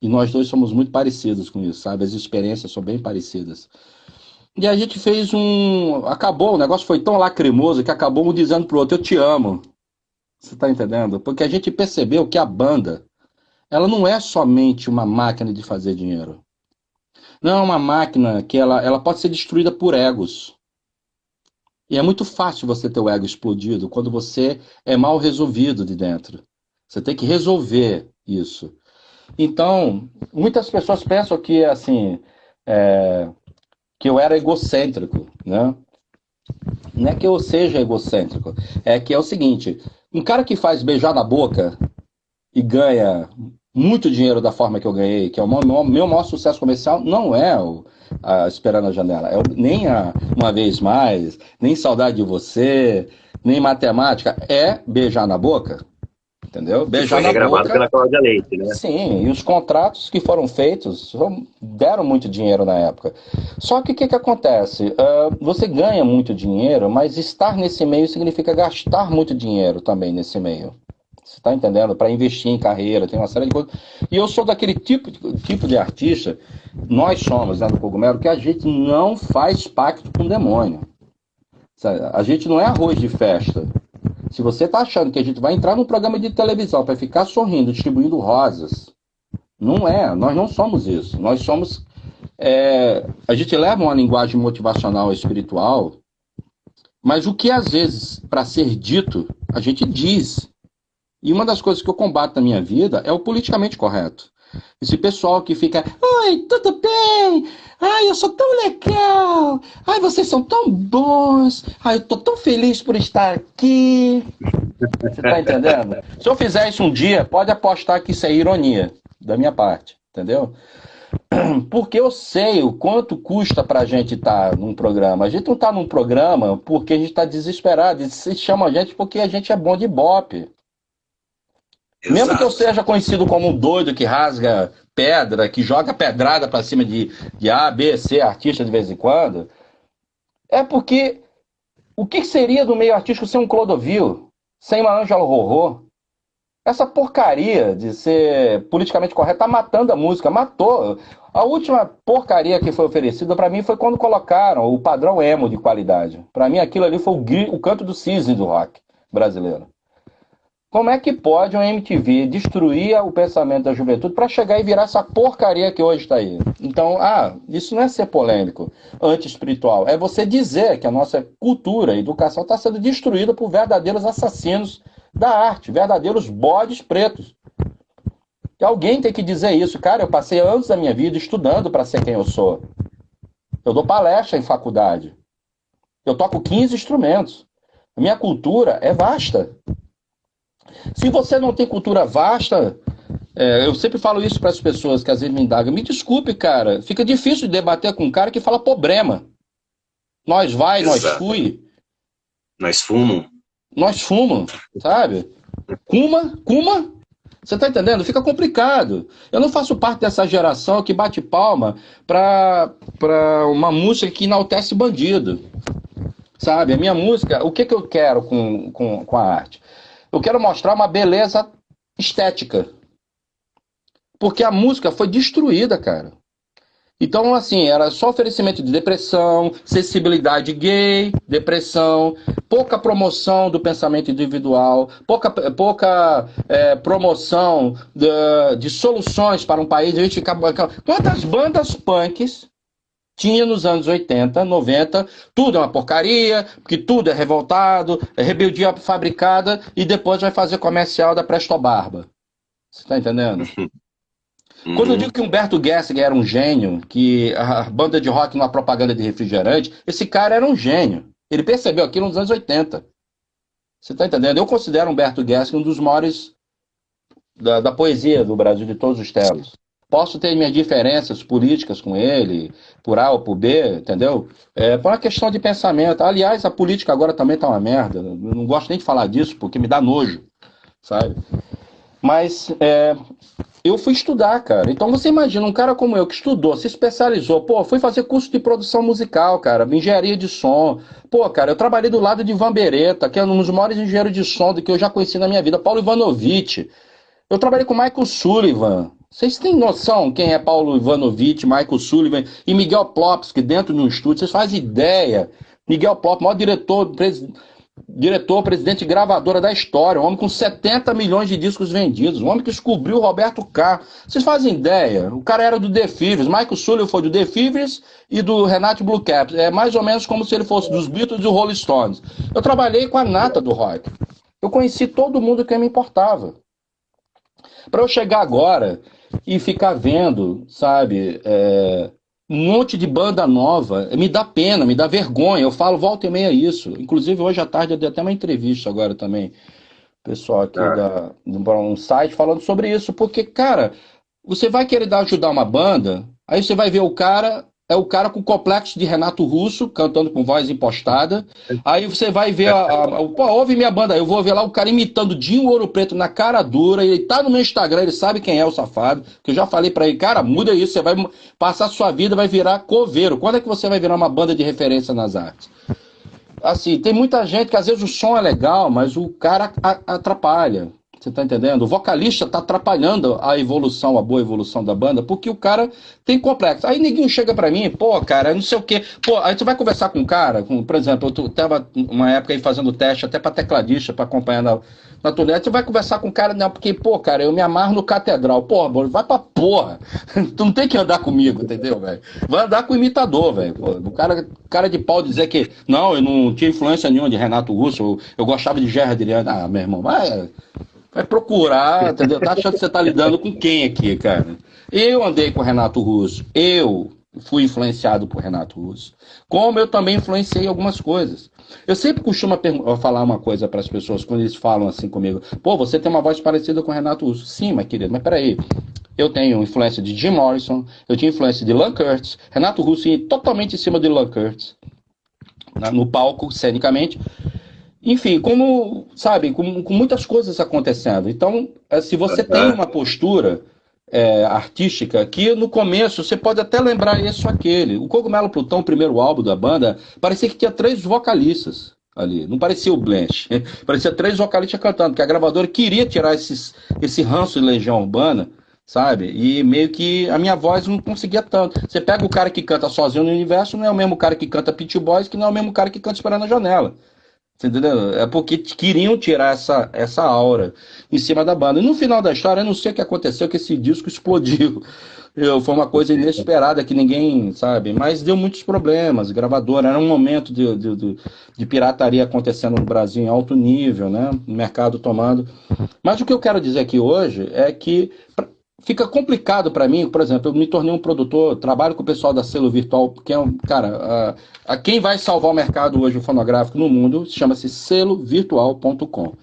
[SPEAKER 1] E nós dois somos muito parecidos com isso, sabe? As experiências são bem parecidas. E a gente fez um. Acabou, o negócio foi tão lacrimoso que acabou um dizendo pro outro, eu te amo. Você tá entendendo? Porque a gente percebeu que a banda, ela não é somente uma máquina de fazer dinheiro. Não é uma máquina que ela pode ser destruída por egos. E é muito fácil você ter o ego explodido quando você é mal resolvido de dentro. Você tem que resolver isso. Então, muitas pessoas pensam que, assim, que eu era egocêntrico, né? Não é que eu seja egocêntrico, é que é o seguinte, um cara que faz beijar na boca e ganha muito dinheiro da forma que eu ganhei, que é o meu maior sucesso comercial, não é a Esperando a Janela, nem a Uma Vez Mais, nem Saudade de Você, nem Matemática, é beijar na boca, entendeu?
[SPEAKER 2] Que
[SPEAKER 1] Beijar
[SPEAKER 2] foi
[SPEAKER 1] na
[SPEAKER 2] regravado
[SPEAKER 1] boca.
[SPEAKER 2] pela Cláudia Leite, né?
[SPEAKER 1] Sim, e os contratos que foram feitos deram muito dinheiro na época. Só que o que, que acontece? Você ganha muito dinheiro, mas estar nesse meio significa gastar muito dinheiro também nesse meio. Você está entendendo? Para investir em carreira, tem uma série de coisas. E eu sou daquele tipo de artista, nós somos, né, do Cogumelo, que a gente não faz pacto com o demônio. Sabe? A gente não é arroz de festa. Se você está achando que a gente vai entrar num programa de televisão para ficar sorrindo, distribuindo rosas, não é. Nós não somos isso. Nós somos. A gente leva uma linguagem motivacional espiritual, mas o que às vezes, para ser dito, a gente diz. E uma das coisas que eu combato na minha vida é o politicamente correto. Esse pessoal que fica, oi, tudo bem? Ai, eu sou tão legal. Ai, vocês são tão bons. Ai, eu tô tão feliz por estar aqui. Você tá entendendo? Se eu fizer isso um dia, pode apostar que isso é ironia da minha parte, entendeu? Porque eu sei o quanto custa pra gente estar num programa. A gente não tá num programa porque a gente tá desesperado. Eles se chamam a gente porque a gente é bom de ibope. Mesmo que eu
[SPEAKER 2] Exato.
[SPEAKER 1] seja conhecido como um doido que rasga pedra, que joga pedrada pra cima de A, B, C, artista de vez em quando, é porque o que seria do meio artístico sem um Clodovil, sem uma Ângela Rorô? Essa porcaria de ser politicamente correto tá matando a música, matou. A última porcaria que foi oferecida pra mim foi quando colocaram o padrão emo de qualidade. Pra mim aquilo ali foi o canto do cisne do rock brasileiro. Como é que pode uma MTV destruir o pensamento da juventude para chegar e virar essa porcaria que hoje está aí? Então, isso não é ser polêmico, anti-espiritual. É você dizer que a nossa cultura e educação está sendo destruída por verdadeiros assassinos da arte, verdadeiros bodes pretos. E alguém tem que dizer isso. Cara, eu passei anos da minha vida estudando para ser quem eu sou. Eu dou palestra em faculdade. Eu toco 15 instrumentos. A minha cultura é vasta. Se você não tem cultura vasta, eu sempre falo isso para as pessoas que às vezes me indagam. Me desculpe, cara, fica difícil de debater com um cara que fala problema. Nós vai, nós
[SPEAKER 2] Exato.
[SPEAKER 1] fui,
[SPEAKER 2] Nós fumam.
[SPEAKER 1] nós fumamos, sabe? Kuma, você tá entendendo? Fica complicado. Eu não faço parte dessa geração que bate palma pra uma música que enaltece bandido, sabe? A minha música, o que que eu quero com a arte? Eu quero mostrar uma beleza estética. Porque a música foi destruída, cara. Então, assim, era só oferecimento de depressão, sensibilidade gay, depressão, pouca promoção do pensamento individual, pouca promoção de soluções para um país. A gente ficava... Quantas bandas punks tinha nos anos 80, 90, tudo é uma porcaria, porque tudo é revoltado, é rebeldia fabricada, e depois vai fazer comercial da Presto Barba. Você tá entendendo? Quando eu digo
[SPEAKER 2] Uhum.
[SPEAKER 1] que Humberto Gessinger era um gênio, que a banda de rock numa propaganda de refrigerante, esse cara era um gênio. Ele percebeu aquilo nos anos 80. Você está entendendo? Eu considero Humberto Gessinger um dos maiores da poesia do Brasil de todos os tempos. Posso ter minhas diferenças políticas com ele, por A ou por B, entendeu? Por uma questão de pensamento. Aliás, a política agora também está uma merda. Eu não gosto nem de falar disso, porque me dá nojo, sabe? Mas eu fui estudar, cara. Então você imagina um cara como eu que estudou, se especializou, pô, fui fazer curso de produção musical, cara, engenharia de som. Pô, cara, eu trabalhei do lado de Ivan Beretta, que é um dos maiores engenheiros de som do que eu já conheci na minha vida, Paulo Ivanovich. Eu trabalhei com Michael Sullivan, Vocês têm noção quem é Paulo Ivanovich, Michael Sullivan e Miguel Plopsky dentro de um estúdio? Vocês fazem ideia? Miguel Plopsky, maior diretor, presidente gravadora da história, um homem com 70 milhões de discos vendidos, um homem que descobriu o Roberto Carlos. Vocês fazem ideia? O cara era do The Fevers, Michael Sullivan foi do The Fevers e do Renato Blue Caps. É mais ou menos como se ele fosse dos Beatles e do Rolling Stones. Eu trabalhei com a nata do rock. Eu conheci todo mundo que me importava. Para eu chegar agora e ficar vendo, sabe, um monte de banda nova, me dá pena, me dá vergonha. Eu falo, volta e meia isso. Inclusive, hoje à tarde eu dei até uma entrevista agora também, pessoal aqui para um site falando sobre isso, porque, cara, você vai querer ajudar uma banda, aí você vai ver o cara, é o cara com o complexo de Renato Russo, cantando com voz impostada, aí você vai ver, pô, ouve minha banda, eu vou ver lá o cara imitando Dinho Ouro Preto na cara dura, ele tá no meu Instagram, ele sabe quem é o safado, que eu já falei pra ele, cara, muda isso, você vai passar sua vida, vai virar coveiro. Quando é que você vai virar uma banda de referência nas artes? Assim, tem muita gente que às vezes o som é legal, mas o cara atrapalha. Você tá entendendo? O vocalista tá atrapalhando a evolução, a boa evolução da banda, porque o cara tem complexo. Aí ninguém chega pra mim, pô, cara, não sei o quê. Pô, aí tu vai conversar com um cara, por exemplo, eu tava uma época aí fazendo teste até pra tecladista, pra acompanhar na turnê. Aí tu vai conversar com um cara, não, porque, pô, cara, eu me amarro no Catedral. Porra, vai pra porra. Tu não tem que andar comigo, entendeu, velho? Vai andar com o imitador, velho. O cara de pau dizer que, não, eu não tinha influência nenhuma de Renato Russo, eu gostava de Gerard Adriano. Ah, meu irmão, vai procurar, entendeu? Tá achando que você tá lidando com quem aqui, cara? Eu andei com o Renato Russo. Eu fui influenciado por Renato Russo. Como eu também influenciei algumas coisas. Eu sempre costumo falar uma coisa para as pessoas quando eles falam assim comigo. Pô, você tem uma voz parecida com o Renato Russo. Sim, mas querido, mas peraí. Eu tenho influência de Jim Morrison, eu tinha influência de Ian Curtis. Renato Russo ia totalmente em cima de Ian Curtis. No palco, cenicamente. Enfim, como, sabe, com muitas coisas acontecendo. Então, se você tem uma postura artística, que no começo você pode até lembrar isso ou aquele. O Cogumelo Plutão, o primeiro álbum da banda, parecia que tinha 3 vocalistas ali. Não parecia o Blanche. Parecia 3 vocalistas cantando, porque a gravadora queria tirar esse ranço de Legião Urbana, sabe? E meio que a minha voz não conseguia tanto. Você pega o cara que canta Sozinho no Universo, não é o mesmo cara que canta Pit Boys, que não é o mesmo cara que canta Esperando na Janela. Você entendeu? É porque queriam tirar essa aura em cima da banda. E no final da história, eu não sei o que aconteceu, que esse disco explodiu. Foi uma coisa inesperada que ninguém sabe, mas deu muitos problemas. Gravadora, era um momento de pirataria acontecendo no Brasil em alto nível, né? O mercado tomando. Mas o que eu quero dizer aqui hoje é que fica complicado para mim, por exemplo, eu me tornei um produtor, trabalho com o pessoal da Selo Virtual, que é cara, quem vai salvar o mercado hoje fonográfico no mundo chama-se selovirtual.com.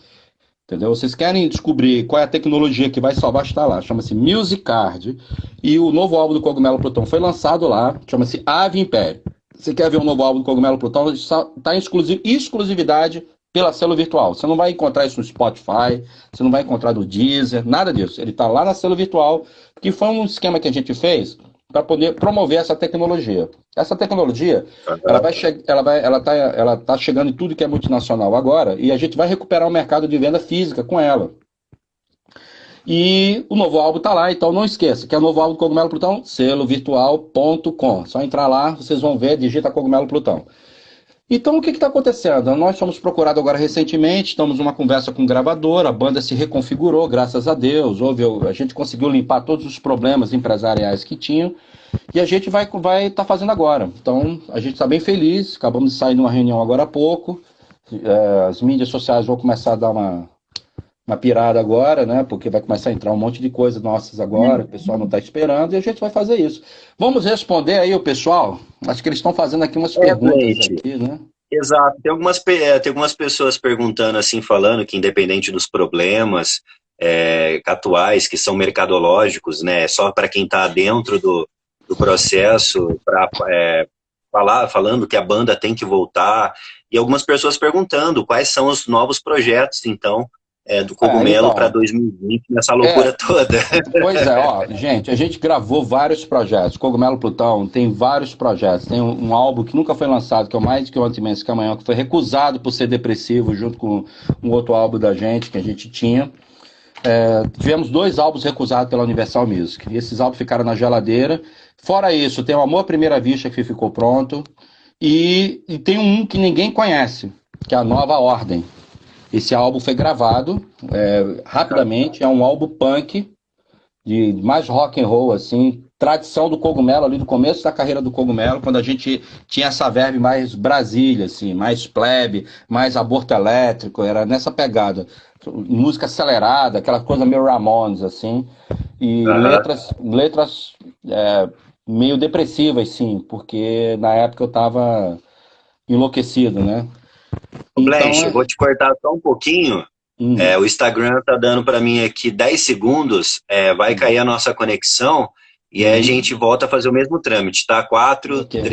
[SPEAKER 1] Entendeu? Vocês querem descobrir qual é a tecnologia que vai salvar, está lá, chama-se Musicard, e o novo álbum do Cogumelo Plutão foi lançado lá, chama-se Ave Império. Você quer ver o novo álbum do Cogumelo Plutão? Está em exclusividade pela Selo Virtual. Você não vai encontrar isso no Spotify, você não vai encontrar no Deezer, nada disso. Ele está lá na Selo Virtual, que foi um esquema que a gente fez para poder promover essa tecnologia. Essa tecnologia, ela tá chegando em tudo que é multinacional agora, e a gente vai recuperar o mercado de venda física com ela. E o novo álbum tá lá, então não esqueça, que é o novo álbum do Cogumelo Plutão, selovirtual.com. Só entrar lá, vocês vão ver, digita Cogumelo Plutão. Então, o que está acontecendo? Nós fomos procurados agora recentemente, estamos numa conversa com o gravador, a banda se reconfigurou, graças a Deus, a gente conseguiu limpar todos os problemas empresariais que tinham, e a gente vai tá fazendo agora. Então, a gente está bem feliz, acabamos de sair de uma reunião agora há pouco, as mídias sociais vão começar a dar uma pirada agora, né? Porque vai começar a entrar um monte de coisas nossas agora, o pessoal não está esperando, e a gente vai fazer isso. Vamos responder aí o pessoal? Acho que eles estão fazendo aqui umas perguntas aqui, né?
[SPEAKER 2] Exato. Tem algumas pessoas perguntando assim, falando que independente dos problemas atuais, que são mercadológicos, né? Só para quem está dentro do processo, falando que a banda tem que voltar, e algumas pessoas perguntando quais são os novos projetos, então, do Cogumelo para 2020, nessa loucura toda.
[SPEAKER 1] Pois é, ó, gente, a gente gravou vários projetos. Cogumelo Plutão tem vários projetos. Tem um álbum que nunca foi lançado, que é o Mais Que Ontem Menos Que Amanhã, que foi recusado por ser depressivo, junto com um outro álbum da gente, que a gente tinha. Tivemos 2 álbuns recusados pela Universal Music. E esses álbuns ficaram na geladeira. Fora isso, tem o Amor à Primeira Vista, que ficou pronto. E tem um que ninguém conhece, que é a Nova Ordem. Esse álbum foi gravado rapidamente, é um álbum punk, de mais rock and roll, assim, tradição do Cogumelo, ali do começo da carreira do Cogumelo, quando a gente tinha essa verve mais Brasília, assim, mais plebe, mais aborto elétrico, era nessa pegada. Música acelerada, aquela coisa meio Ramones, assim, e
[SPEAKER 2] Aham.
[SPEAKER 1] letras meio depressivas, sim, porque na época eu tava enlouquecido, né?
[SPEAKER 2] Ô,
[SPEAKER 1] Então,
[SPEAKER 2] Blanche, eu vou te cortar só um pouquinho.
[SPEAKER 1] hum,
[SPEAKER 2] O Instagram tá dando para mim aqui 10 segundos, vai cair a nossa conexão e aí a
[SPEAKER 1] uhum,
[SPEAKER 2] gente volta a fazer o mesmo trâmite, tá? 4,
[SPEAKER 1] ok.
[SPEAKER 2] 3.